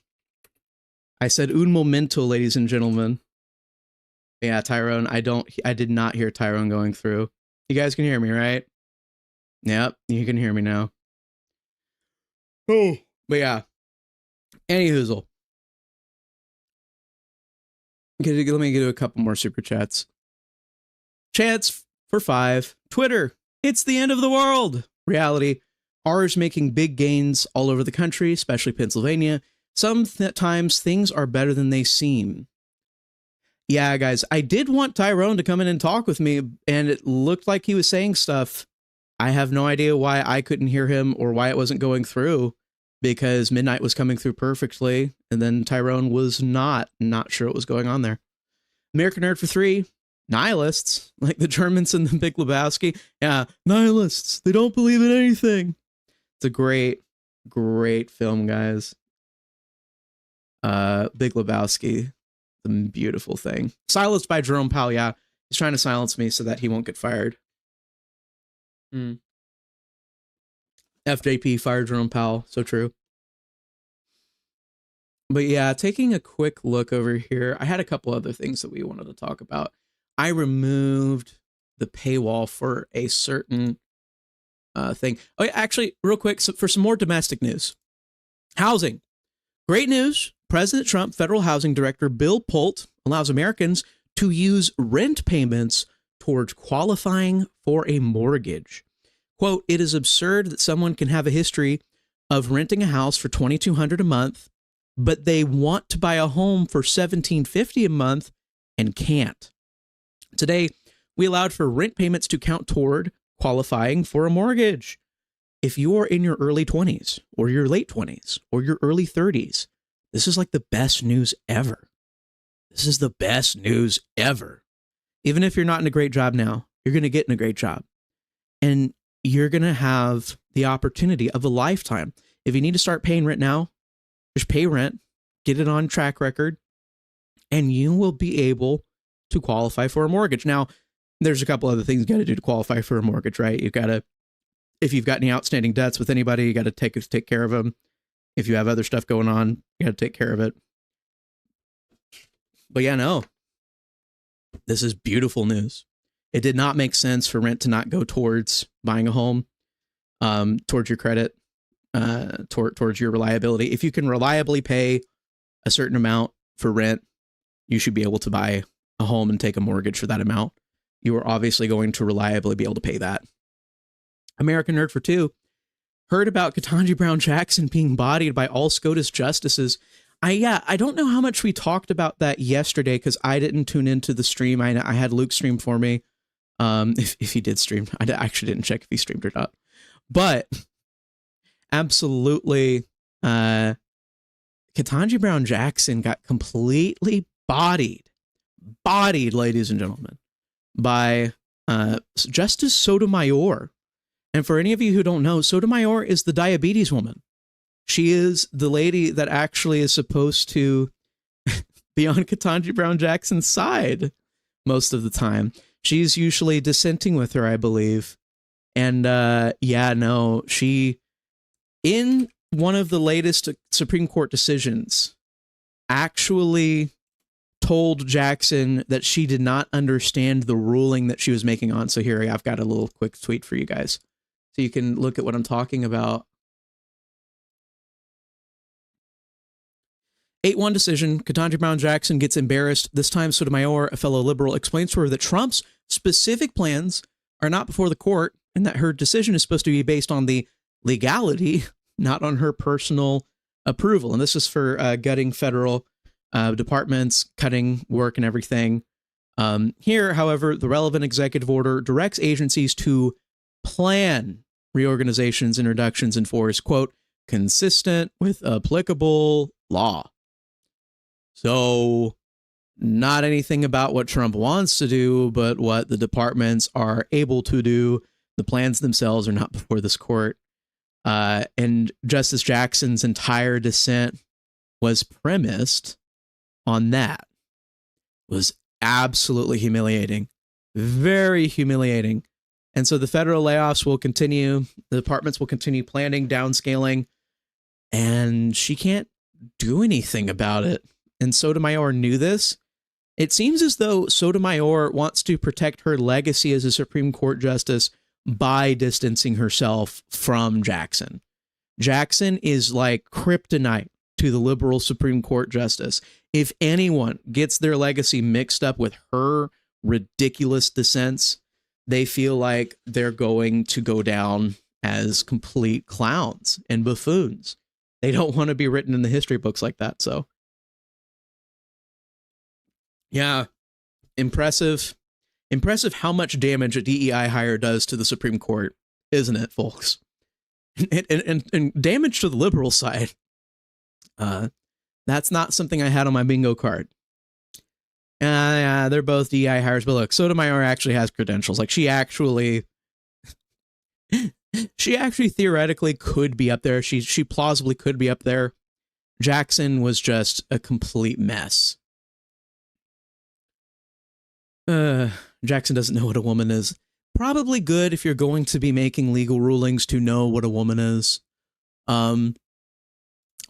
I said un momento, ladies and gentlemen. Yeah, Tyrone, I did not hear Tyrone going through. You guys can hear me, right? Yep, you can hear me now. Oh, but yeah. Any hoozle. Okay, let me do a couple more super chats. Chats for 5. Twitter, it's the end of the world. Reality, R's making big gains all over the country, especially Pennsylvania. Sometimes things are better than they seem. Yeah, guys, I did want Tyrone to come in and talk with me, and it looked like he was saying stuff. I have no idea why I couldn't hear him or why it wasn't going through, because Midnight was coming through perfectly, and then Tyrone was not sure what was going on there. American Nerd for Three, nihilists, like the Germans in the Big Lebowski. Yeah, nihilists. They don't believe in anything. It's a great film, guys. Big Lebowski, the beautiful thing. Silenced by Jerome Powell. Yeah, he's trying to silence me so that he won't get fired. FJP fired Jerome Powell. So true. But yeah, taking a quick look over here, I had a couple other things that we wanted to talk about. I removed the paywall for a certain thing. Oh, yeah, actually, real quick, so for some more domestic news. Housing. Great news. President Trump, Federal Housing Director Bill Pulte allows Americans to use rent payments towards qualifying for a mortgage. Quote, it is absurd that someone can have a history of renting a house for $2,200 a month, but they want to buy a home for $1,750 a month and can't. Today, we allowed for rent payments to count toward qualifying for a mortgage. If you're in your early 20s or your late 20s or your early 30s, this is like the best news ever. This is the best news ever. Even if you're not in a great job now, you're going to get in a great job. And you're going to have the opportunity of a lifetime. If you need to start paying rent now, just pay rent, get it on track record, and you will be able to qualify for a mortgage. Now, there's a couple other things you got to do to qualify for a mortgage, right? You've got to, if you've got any outstanding debts with anybody, you got to take care of them. If you have other stuff going on, you got to take care of it. But yeah, no, this is beautiful news. It did not make sense for rent to not go towards buying a home, towards your credit, towards your reliability. If you can reliably pay a certain amount for rent, you should be able to buy a home and take a mortgage for that amount. You are obviously going to reliably be able to pay that. American Nerd for Two heard about Ketanji Brown Jackson being bodied by all SCOTUS justices. I don't know how much we talked about that yesterday because I didn't tune into the stream. I had Luke stream for me. If he did stream, I actually didn't check if he streamed or not. But absolutely, Ketanji Brown Jackson got completely bodied, ladies and gentlemen, by Justice Sotomayor. And for any of you who don't know, Sotomayor is the diabetes woman. She is the lady that actually is supposed to be on Ketanji Brown Jackson's side most of the time. She's usually dissenting with her, I believe. And she, in one of the latest Supreme Court decisions, actually told Jackson that she did not understand the ruling that she was making on. So here, I've got a little quick tweet for you guys, so you can look at what I'm talking about. 8-1 decision. Ketanji Brown Jackson gets embarrassed. This time, Sotomayor, a fellow liberal, explains to her that Trump's specific plans are not before the court and that her decision is supposed to be based on the legality, not on her personal approval. And this is for gutting federal departments, cutting work and everything. Here, however, the relevant executive order directs agencies to plan reorganizations and reductions in force, quote, consistent with applicable law. So not anything about what Trump wants to do, but what the departments are able to do. The plans themselves are not before this court. And Justice Jackson's entire dissent was premised on that. It was absolutely humiliating, very humiliating. And so the federal layoffs will continue. The departments will continue planning, downscaling, and she can't do anything about it. And Sotomayor knew this. It seems as though Sotomayor wants to protect her legacy as a Supreme Court justice by distancing herself from Jackson. Jackson is like kryptonite to the liberal Supreme Court justice. If anyone gets their legacy mixed up with her ridiculous dissents, they feel like they're going to go down as complete clowns and buffoons. They don't want to be written in the history books like that. So, yeah, Impressive. Impressive how much damage a DEI hire does to the Supreme Court, isn't it, folks? And damage to the liberal side. That's not something I had on my bingo card. Yeah, they're both DEI hires, but look, Sotomayor actually has credentials. Like she actually theoretically could be up there. She plausibly could be up there. Jackson was just a complete mess. Jackson doesn't know what a woman is. Probably good if you're going to be making legal rulings to know what a woman is.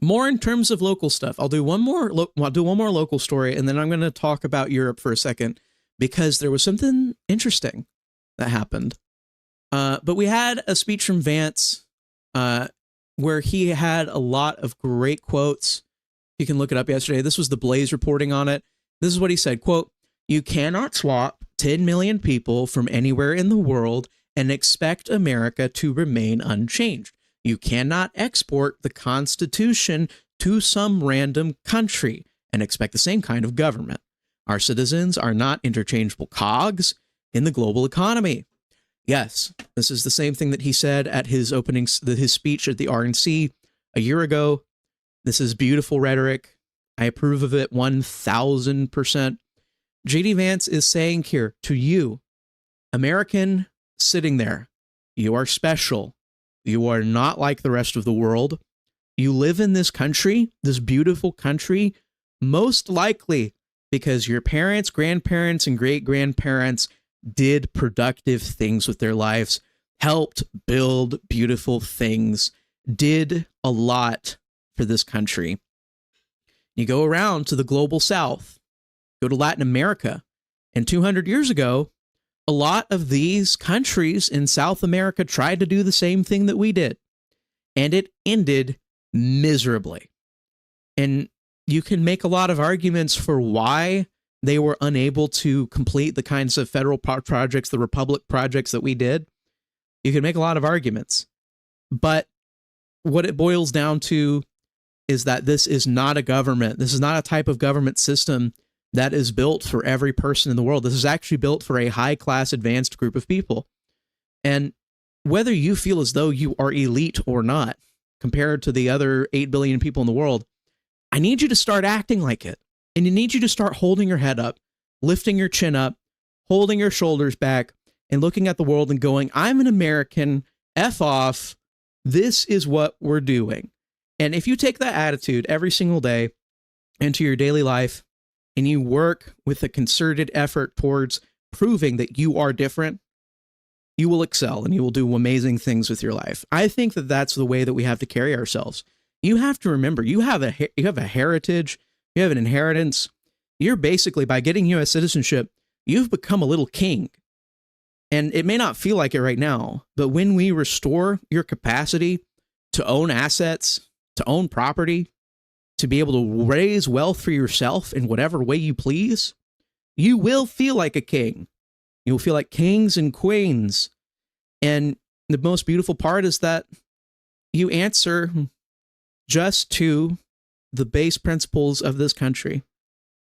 More in terms of local stuff. I'll do one more local story, and then I'm going to talk about Europe for a second because there was something interesting that happened. But we had a speech from Vance where he had a lot of great quotes. You can look it up yesterday. This was the Blaze reporting on it. This is what he said, quote, "You cannot swap 10 million people from anywhere in the world and expect America to remain unchanged. You cannot export the Constitution to some random country and expect the same kind of government. Our citizens are not interchangeable cogs in the global economy." Yes, this is the same thing that he said at his his speech at the RNC a year ago. This is beautiful rhetoric. I approve of it 1000%. JD Vance is saying here to you, American sitting there, you are special. You are not like the rest of the world. You live in this country, this beautiful country, most likely because your parents, grandparents, and great-grandparents did productive things with their lives, helped build beautiful things, did a lot for this country. You go around to the global south, go to Latin America, and 200 years ago, a lot of these countries in South America tried to do the same thing that we did, and it ended miserably. And you can make a lot of arguments for why they were unable to complete the kinds of federal projects, the republic projects that we did. You can make a lot of arguments. But what it boils down to is that this is not a government. This is not a type of government system that is built for every person in the world. This is actually built for a high-class, advanced group of people. And whether you feel as though you are elite or not, compared to the other 8 billion people in the world, I need you to start acting like it. And I need you to start holding your head up, lifting your chin up, holding your shoulders back, and looking at the world and going, I'm an American, F off, this is what we're doing. And if you take that attitude every single day into your daily life, and you work with a concerted effort towards proving that you are different, you will excel and you will do amazing things with your life. I think that that's the way that we have to carry ourselves. You have to remember, you have a heritage, you have an inheritance. You're basically, by getting U.S. citizenship, you've become a little king. And it may not feel like it right now, but when we restore your capacity to own assets, to own property, to be able to raise wealth for yourself in whatever way you please, you will feel like a king. You'll feel like kings and queens. And the most beautiful part is that you answer just to the base principles of this country.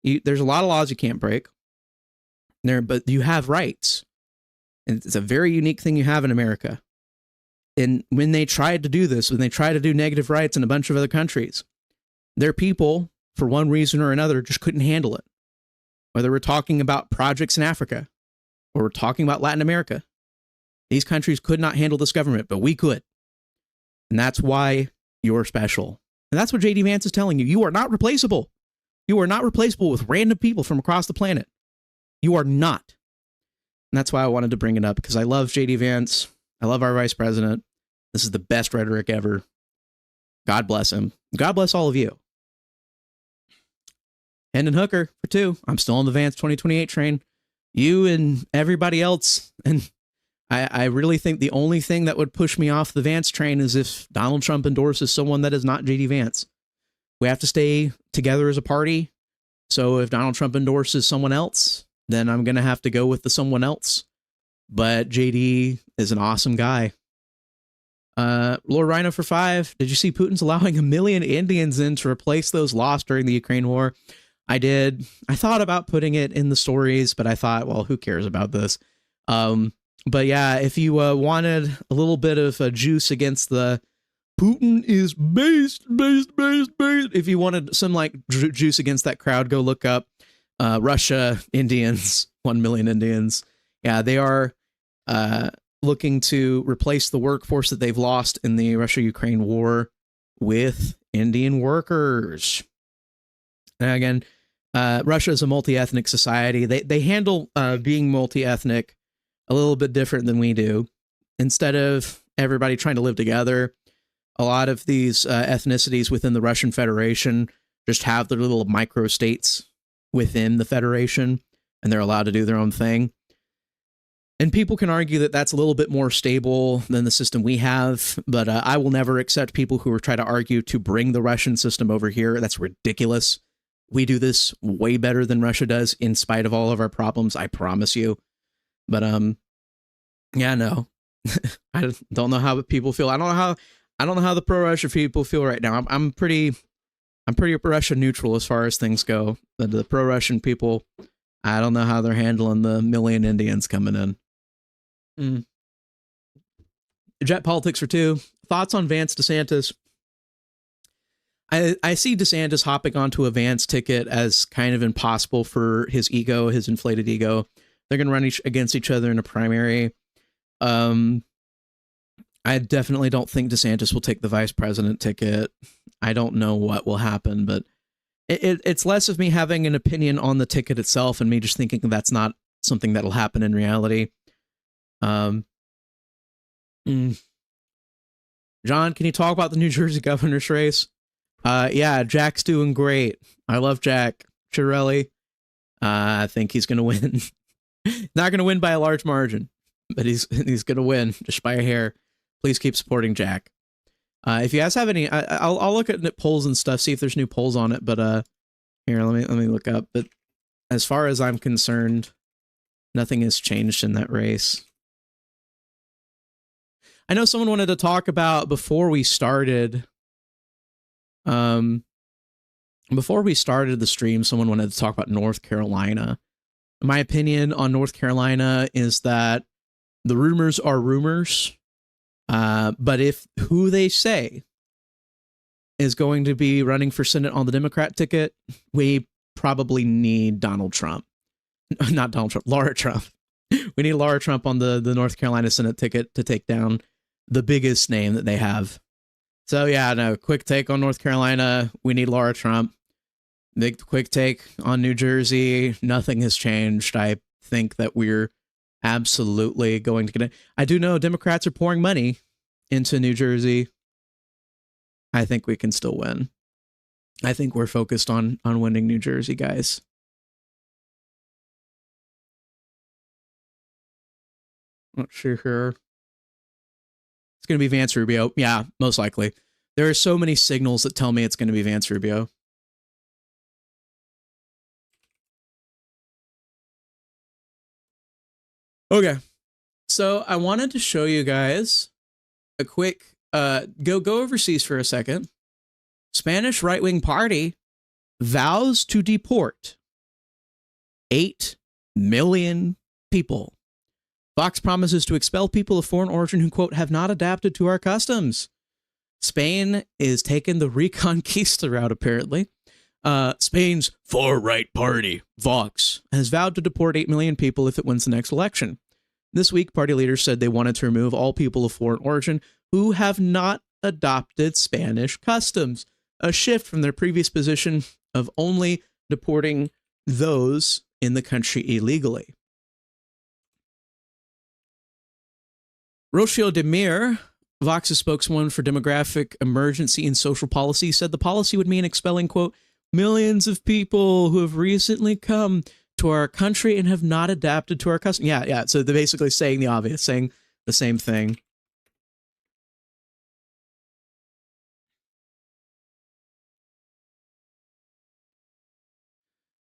There's a lot of laws you can't break there, but you have rights. And it's a very unique thing you have in America. And when they tried to do this, when they tried to do negative rights in a bunch of other countries, their people, for one reason or another, just couldn't handle it. Whether we're talking about projects in Africa or we're talking about Latin America, these countries could not handle this government, but we could. And that's why you're special. And that's what JD Vance is telling you. You are not replaceable. You are not replaceable with random people from across the planet. You are not. And that's why I wanted to bring it up, because I love JD Vance. I love our vice president. This is the best rhetoric ever. God bless him. God bless all of you. Hendon Hooker for 2. I'm still on the Vance 2028 train. You and everybody else. And I really think the only thing that would push me off the Vance train is if Donald Trump endorses someone that is not JD Vance. We have to stay together as a party. So if Donald Trump endorses someone else, then I'm going to have to go with the someone else. But JD is an awesome guy. Lord Rhino for 5. Did you see Putin's allowing 1 million Indians in to replace those lost during the Ukraine war? I did. I thought about putting it in the stories, but I thought, well, who cares about this? But yeah, if you wanted a little bit of juice against the Putin is based. If you wanted some like juice against that crowd, go look up Russia Indians, 1 million Indians. Yeah, they are looking to replace the workforce that they've lost in the Russia-Ukraine war with Indian workers. And again, Russia is a multi-ethnic society. They handle being multi-ethnic a little bit different than we do. Instead of everybody trying to live together, a lot of these ethnicities within the Russian Federation just have their little micro-states within the Federation, and they're allowed to do their own thing. And people can argue that that's a little bit more stable than the system we have, but I will never accept people who are trying to argue to bring the Russian system over here. That's ridiculous. We do this way better than Russia does, in spite of all of our problems, I promise you. But yeah, no. I don't know how people feel. I don't know how the pro-Russia people feel right now. I'm pretty Russia neutral as far as things go. The pro-Russian people, I don't know how they're handling the million Indians coming in. Jet politics for two. Thoughts on Vance DeSantis? I see DeSantis hopping onto a Vance ticket as kind of impossible for his ego, his inflated ego. They're going to run against each other in a primary. I definitely don't think DeSantis will take the vice president ticket. I don't know what will happen, but it's less of me having an opinion on the ticket itself and me just thinking that's not something that'll happen in reality. John, can you talk about the New Jersey governor's race? Yeah, Jack's doing great. I love Jack Chiarelli. I think he's going to win. Not going to win by a large margin, but he's going to win just by a hair. Please keep supporting Jack. If you guys have any, I'll look at polls and stuff, see if there's new polls on it. But here, let me look up. But as far as I'm concerned, nothing has changed in that race. I know someone wanted to talk about before we started the stream, someone wanted to talk about North Carolina. My opinion on North Carolina is that the rumors are rumors. But if who they say is going to be running for Senate on the Democrat ticket, we probably need Donald Trump. Not Donald Trump, Laura Trump. We need Laura Trump on the North Carolina Senate ticket to take down the biggest name that they have. So yeah, no, quick take on North Carolina. We need Laura Trump. Big quick take on New Jersey. Nothing has changed. I think that we're absolutely going to get it. I do know Democrats are pouring money into New Jersey. I think we can still win. I think we're focused on winning New Jersey, guys. Not sure here. It's going to be Vance Rubio. Yeah, most likely. There are so many signals that tell me it's going to be Vance Rubio. Okay. So I wanted to show you guys a quick go overseas for a second. Spanish right-wing party vows to deport 8 million people. Vox promises to expel people of foreign origin who, quote, have not adapted to our customs. Spain is taking the Reconquista route, apparently. Spain's far-right party, Vox, has vowed to deport 8 million people if it wins the next election. This week, party leaders said they wanted to remove all people of foreign origin who have not adopted Spanish customs, a shift from their previous position of only deporting those in the country illegally. Rocio de Mir, Vox's spokeswoman for demographic emergency and social policy, said the policy would mean expelling, quote, millions of people who have recently come to our country and have not adapted to our custom. Yeah. So they're basically saying the obvious, saying the same thing.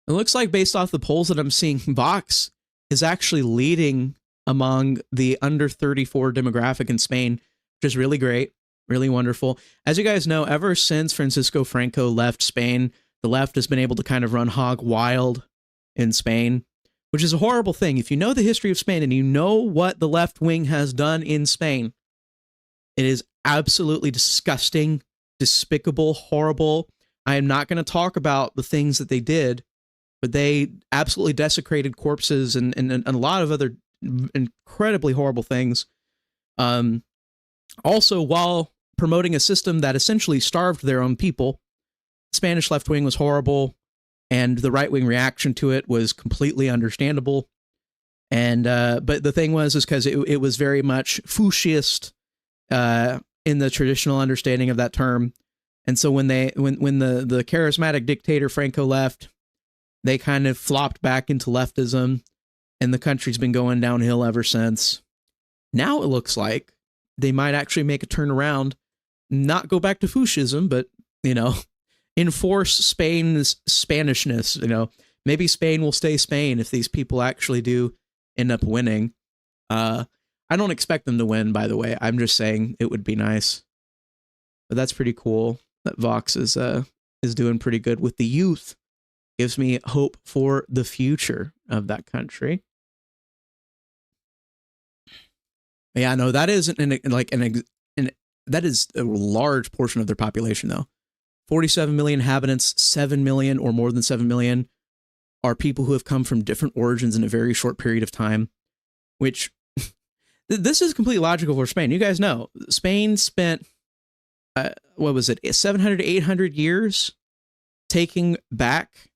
It looks like, based off the polls that I'm seeing, Vox is actually leading among the under 34 demographic in Spain, which is really great, really wonderful. As you guys know, ever since Francisco Franco left Spain, The left has been able to kind of run hog wild in Spain, which is a horrible thing. If you know the history of Spain and you know what the left wing has done in Spain, it is absolutely disgusting, despicable, horrible. I am not going to talk about the things that they did, but they absolutely desecrated corpses and a lot of other incredibly horrible things. Also, while promoting a system that essentially starved their own people, the Spanish left wing was horrible, and the right wing reaction to it was completely understandable. And but the thing was, is because it was very much fascist in the traditional understanding of that term. And so when the charismatic dictator Franco left, they kind of flopped back into leftism, and the country's been going downhill ever since. Now it looks like they might actually make a turnaround, not go back to fascism, but, you know, enforce Spain's Spanishness. You know, maybe Spain will stay Spain if these people actually do end up winning. I don't expect them to win, by the way. I'm just saying it would be nice. But that's pretty cool that Vox is doing pretty good with the youth. Gives me hope for the future of that country. Yeah, no, that is that is a large portion of their population, though. 47 million inhabitants, 7 million or more than 7 million are people who have come from different origins in a very short period of time, which this is completely logical for Spain. You guys know Spain spent, what was it, 700 to 800 years taking back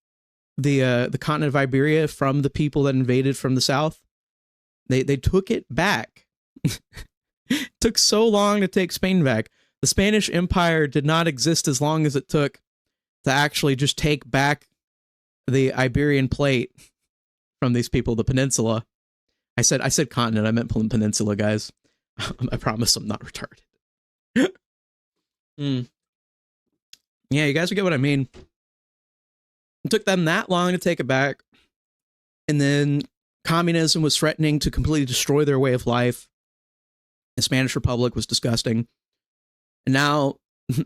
the continent of Iberia from the people that invaded from the south. They took it back. It took so long to take Spain back. The Spanish Empire did not exist as long as it took to actually just take back the Iberian plate from these people, the peninsula. I said continent, I meant peninsula, guys. I promise I'm not retarded. Yeah, you guys will get what I mean. It took them that long to take it back. And then communism was threatening to completely destroy their way of life. The Spanish Republic was disgusting. And now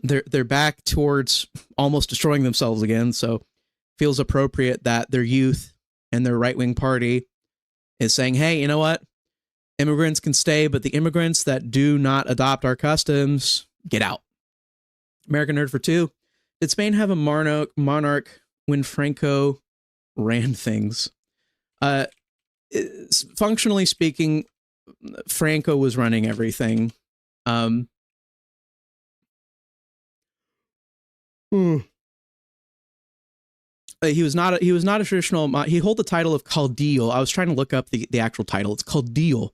they're back towards almost destroying themselves again. So it feels appropriate that their youth and their right-wing party is saying, hey, you know what? Immigrants can stay, but the immigrants that do not adopt our customs, get out. American Nerd for Two. Did Spain have a monarch when Franco ran things? Functionally speaking, Franco was running everything. He was not a traditional. He held the title of caudillo. I was trying to look up the actual title. It's caudillo,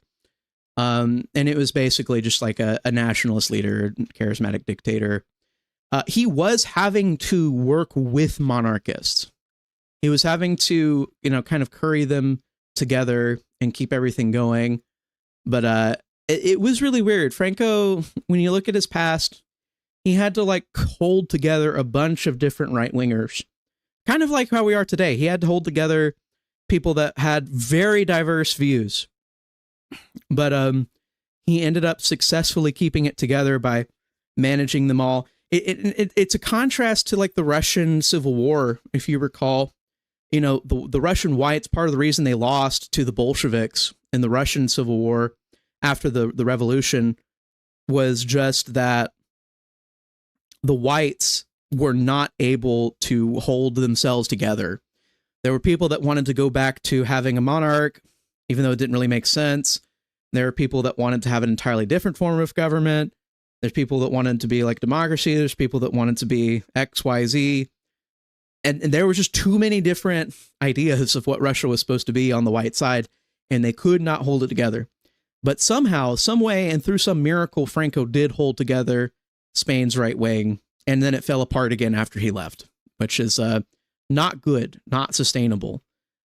and it was basically just like a nationalist leader, charismatic dictator. He was having to work with monarchists. He was having to, kind of curry them together and keep everything going. But it was really weird. Franco, when you look at his past, he had to hold together a bunch of different right-wingers. Kind of like how we are today. He had to hold together people that had very diverse views. But he ended up successfully keeping it together by managing them all. It's a contrast to the Russian Civil War, if you recall. The Russian whites, part of the reason they lost to the Bolsheviks in the Russian Civil War after the revolution was just that the whites were not able to hold themselves together. There were people that wanted to go back to having a monarch, even though it didn't really make sense. There were people that wanted to have an entirely different form of government. There's people that wanted to be like democracy. There's people that wanted to be X, Y, Z. And there was just too many different ideas of what Russia was supposed to be on the white side, and they could not hold it together. But somehow, some way, and through some miracle, Franco did hold together Spain's right wing, and then it fell apart again after he left, which is not good, not sustainable.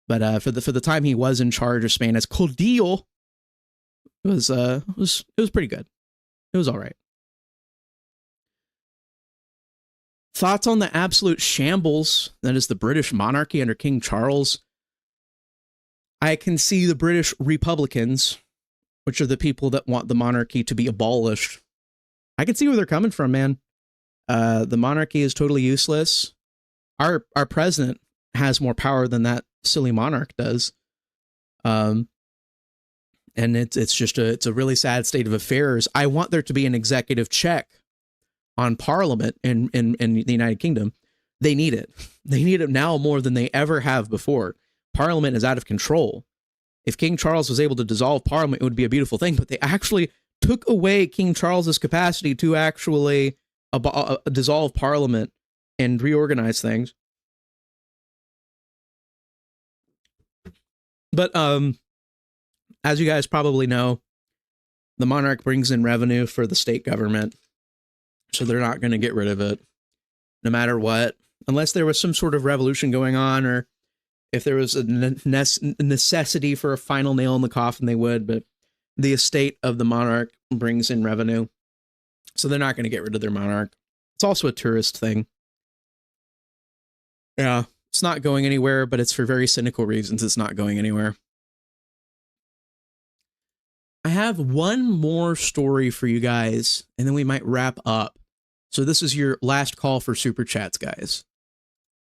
But for the time he was in charge of Spain as caudillo, it was pretty good. It was all right. Thoughts on the absolute shambles that is the British monarchy under King Charles? I can see the British Republicans, which are the people that want the monarchy to be abolished. I can see where they're coming from, man. The monarchy is totally useless. our president has more power than that silly monarch does. And it's a really sad state of affairs. I want there to be an executive check on Parliament in the United Kingdom. They need it. They need it now more than they ever have before. Parliament is out of control. If King Charles was able to dissolve Parliament, it would be a beautiful thing. But they actually took away King Charles's capacity to actually dissolve Parliament and reorganize things. But as you guys probably know, the monarch brings in revenue for the state government, so they're not going to get rid of it, no matter what, unless there was some sort of revolution going on, or if there was a necessity for a final nail in the coffin, they would. But the estate of the monarch brings in revenue, so they're not going to get rid of their monarch. It's also a tourist thing. Yeah, it's not going anywhere, but it's for very cynical reasons. It's not going anywhere. I have one more story for you guys, and then we might wrap up. So this is your last call for super chats, guys.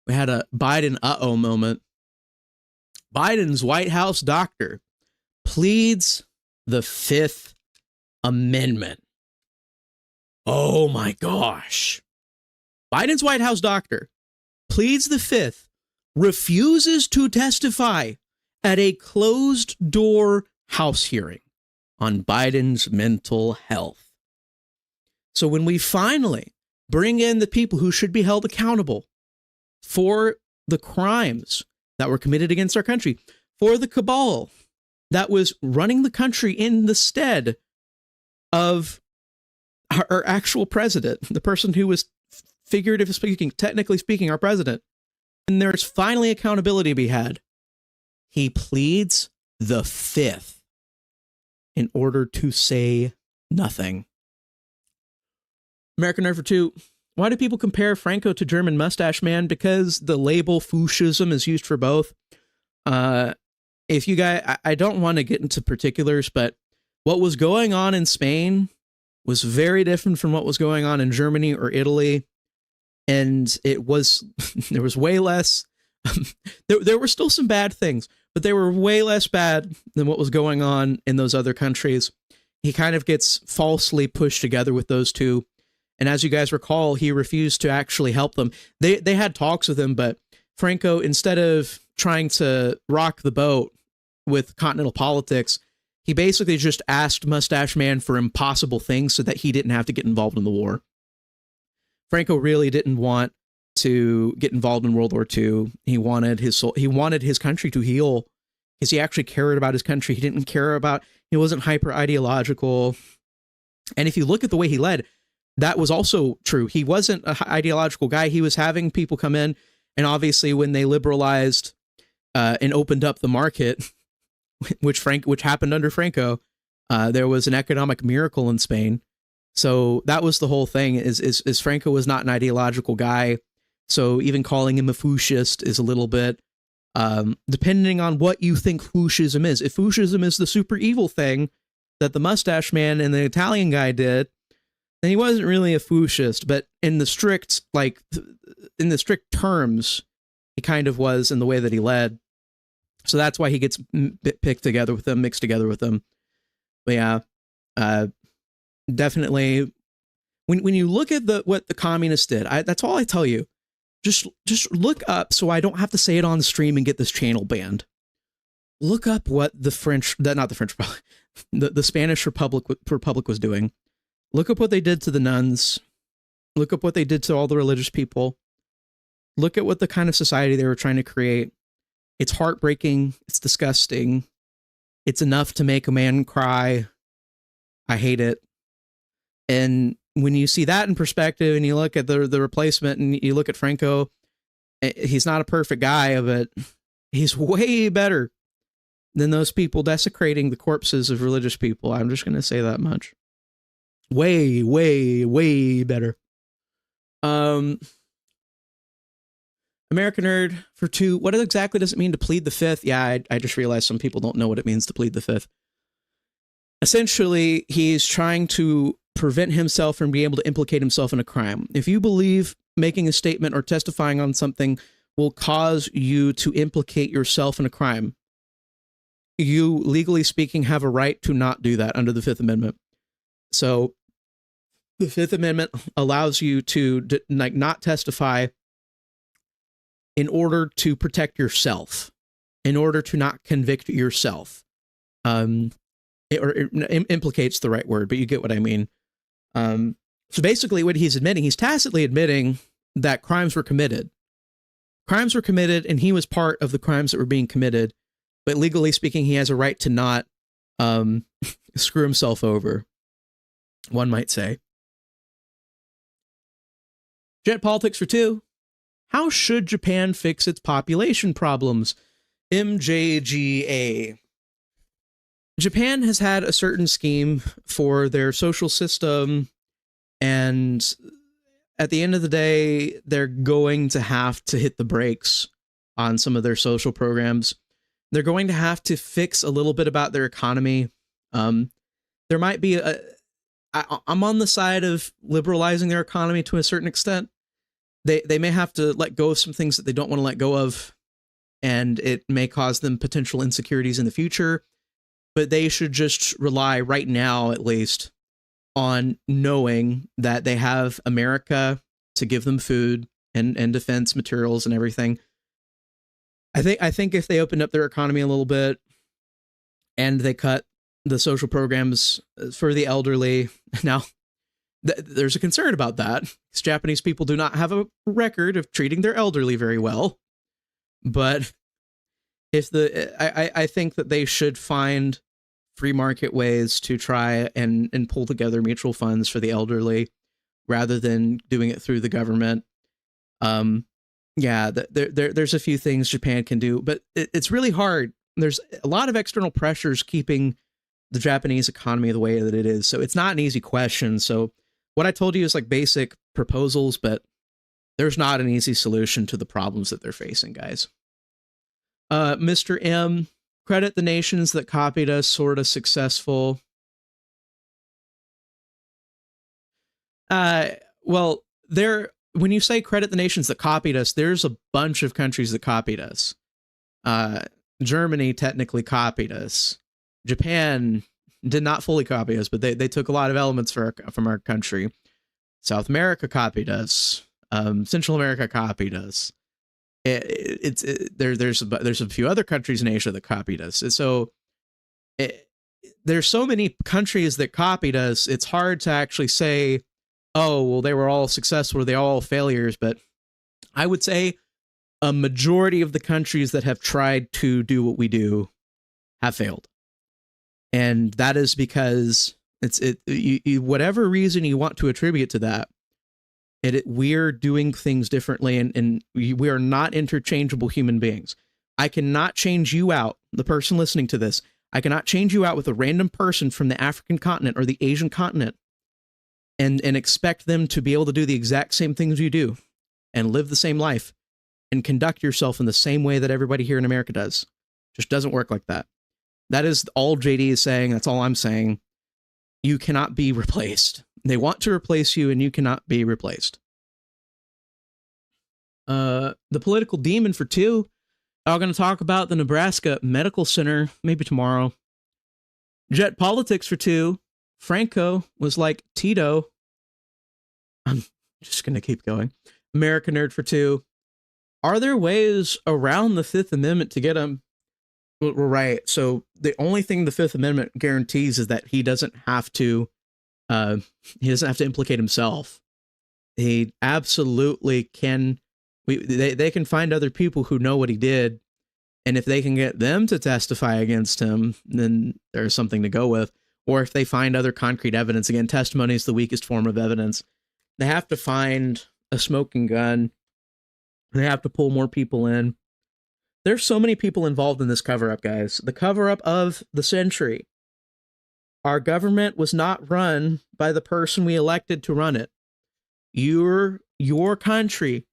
We had a Biden uh-oh moment. Biden's White House doctor pleads the Fifth Amendment. Oh my gosh. Biden's White House doctor pleads the Fifth, refuses to testify at a closed-door House hearing on Biden's mental health. So when we finally bring in the people who should be held accountable for the crimes that were committed against our country, for the cabal that was running the country in the stead of our actual president, the person who was figuratively speaking, technically speaking, our president, and there's finally accountability to be had, he pleads the Fifth in order to say nothing. American Nerd for Two. Why do people compare Franco to German Mustache Man? Because the label fascism is used for both. If you guys, I don't want to get into particulars, but what was going on in Spain was very different from what was going on in Germany or Italy. And it was, there was way less, there were still some bad things, but they were way less bad than what was going on in those other countries. He kind of gets falsely pushed together with those two. And as you guys recall, he refused to actually help them. They had talks with him, but Franco, instead of trying to rock the boat with continental politics, he basically just asked Mustache Man for impossible things so that he didn't have to get involved in the war. Franco really didn't want to get involved in World War II. He wanted his soul, he wanted his country to heal because he actually cared about his country. He didn't care about, he wasn't hyper ideological. And if you look at the way he led, that was also true. He wasn't an ideological guy. He was having people come in, and obviously when they liberalized and opened up the market, which happened under Franco, there was an economic miracle in Spain. So that was the whole thing. Is Franco was not an ideological guy. So even calling him a fascist is a little bit depending on what you think fascism is. If fascism is the super evil thing that the Mustache Man and the Italian guy did, then he wasn't really a fascist, but in the strict terms, he kind of was in the way that he led. So that's why he gets mixed together with them. But yeah, definitely. When you look at what the communists did, that's all I tell you. Just look up, so I don't have to say it on the stream and get this channel banned. Look up what the Spanish Republic was doing. Look up what they did to the nuns. Look up what they did to all the religious people. Look at what the kind of society they were trying to create. It's heartbreaking. It's disgusting. It's enough to make a man cry. I hate it. And when you see that in perspective and you look at the replacement and you look at Franco, he's not a perfect guy, but he's way better than those people desecrating the corpses of religious people. I'm just going to say that much. Way, way, way better. American Nerd for Two. What exactly does it mean to plead the Fifth? Yeah, I just realized some people don't know what it means to plead the Fifth. Essentially, he's trying to prevent himself from being able to implicate himself in a crime. If you believe making a statement or testifying on something will cause you to implicate yourself in a crime, you, legally speaking, have a right to not do that under the Fifth Amendment. So the Fifth Amendment allows you to not testify in order to protect yourself, in order to not convict yourself. It implicates the right word, but you get what I mean. So basically what he's admitting, he's tacitly admitting that crimes were committed. Crimes were committed, and he was part of the crimes that were being committed. But legally speaking, he has a right to not screw himself over, one might say. Jet politics for two. How should Japan fix its population problems? MJGA. Japan has had a certain scheme for their social system, and at the end of the day, they're going to have to hit the brakes on some of their social programs. They're going to have to fix a little bit about their economy. There might be I'm on the side of liberalizing their economy to a certain extent. They may have to let go of some things that they don't want to let go of, and it may cause them potential insecurities in the future. But they should just rely right now, at least, on knowing that they have America to give them food and defense materials and everything. I think if they opened up their economy a little bit and they cut the social programs for the elderly. Now, there's a concern about that, because Japanese people do not have a record of treating their elderly very well. But if I think that they should find free market ways to try and pull together mutual funds for the elderly rather than doing it through the government. There's a few things Japan can do, but it's really hard. There's a lot of external pressures keeping the Japanese economy the way that it is. So it's not an easy question. So what I told you is like basic proposals, but there's not an easy solution to the problems that they're facing, guys. Mr. M, credit the nations that copied us, sort of successful. Well, when you say credit the nations that copied us, there's a bunch of countries that copied us. Germany technically copied us. Japan did not fully copy us, but they took a lot of elements from our country. South America copied us. Central America copied us. There's a few other countries in Asia that copied us. So there's so many countries that copied us. It's hard to actually say, oh, well, they were all successful or they all failures. But I would say a majority of the countries that have tried to do what we do have failed. And that is because whatever reason you want to attribute to that, we're doing things differently, and we are not interchangeable human beings. I cannot change you out, the person listening to this. I cannot change you out with a random person from the African continent or the Asian continent and expect them to be able to do the exact same things you do and live the same life and conduct yourself in the same way that everybody here in America does. Just doesn't work like that. That is all JD is saying. That's all I'm saying. You cannot be replaced. They want to replace you, and you cannot be replaced. The political demon for two. I'm going to talk about the Nebraska Medical Center, maybe tomorrow. Jet politics for two. Franco was like Tito. I'm just going to keep going. American nerd for two. Are there ways around the Fifth Amendment to get him? Well, right. So the only thing the Fifth Amendment guarantees is that he doesn't have to implicate himself. He absolutely can. They can find other people who know what he did, and if they can get them to testify against him, then there's something to go with. Or if they find other concrete evidence, again, testimony is the weakest form of evidence. They have to find a smoking gun. They have to pull more people in. There's so many people involved in this cover-up, guys. The cover-up of the century. Our government was not run by the person we elected to run it. Your country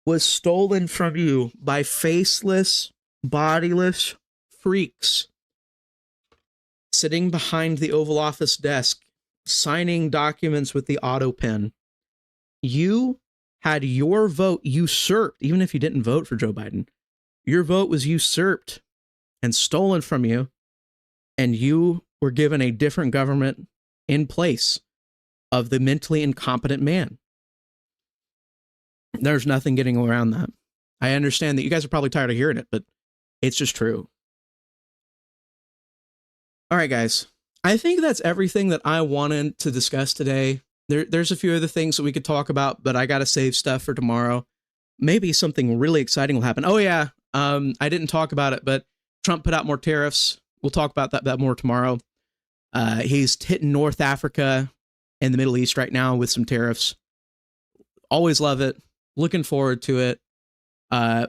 was stolen from you by faceless, bodiless freaks sitting behind the Oval Office desk, signing documents with the auto pen. You had your vote usurped, even if you didn't vote for Joe Biden, your vote was usurped and stolen from you, and you were given a different government in place of the mentally incompetent man. There's nothing getting around that. I understand that you guys are probably tired of hearing it, but it's just true. All right, guys. I think that's everything that I wanted to discuss today. There's a few other things that we could talk about, but I got to save stuff for tomorrow. Maybe something really exciting will happen. Oh, yeah. I didn't talk about it, but Trump put out more tariffs. We'll talk about that more tomorrow. He's hitting North Africa and the Middle East right now with some tariffs. Always love it. Looking forward to it.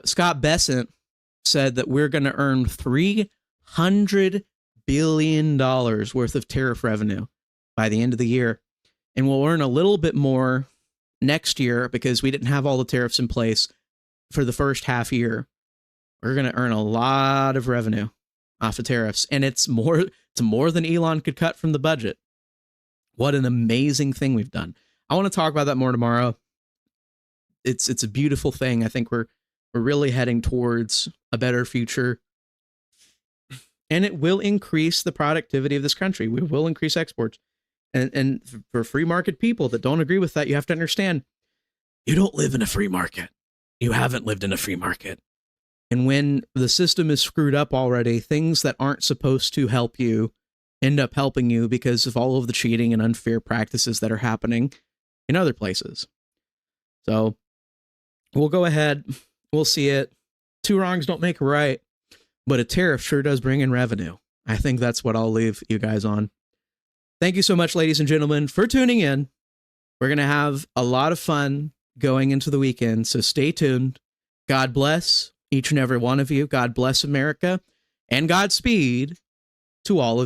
Scott Bessent said that we're going to earn $300 billion worth of tariff revenue by the end of the year. And we'll earn a little bit more next year because we didn't have all the tariffs in place for the first half year. We're going to earn a lot of revenue off of tariffs. And it's more than Elon could cut from the budget. What an amazing thing we've done. I want to talk about that more tomorrow. It's a beautiful thing. I think we're really heading towards a better future. And it will increase the productivity of this country. We will increase exports. And for free market people that don't agree with that, you have to understand, you don't live in a free market. You haven't lived in a free market. And when the system is screwed up already, things that aren't supposed to help you end up helping you because of all of the cheating and unfair practices that are happening in other places. So we'll go ahead. We'll see it. Two wrongs don't make a right. But a tariff sure does bring in revenue. I think that's what I'll leave you guys on. Thank you so much, ladies and gentlemen, for tuning in. We're going to have a lot of fun going into the weekend, so stay tuned. God bless each and every one of you. God bless America, and Godspeed to all of you.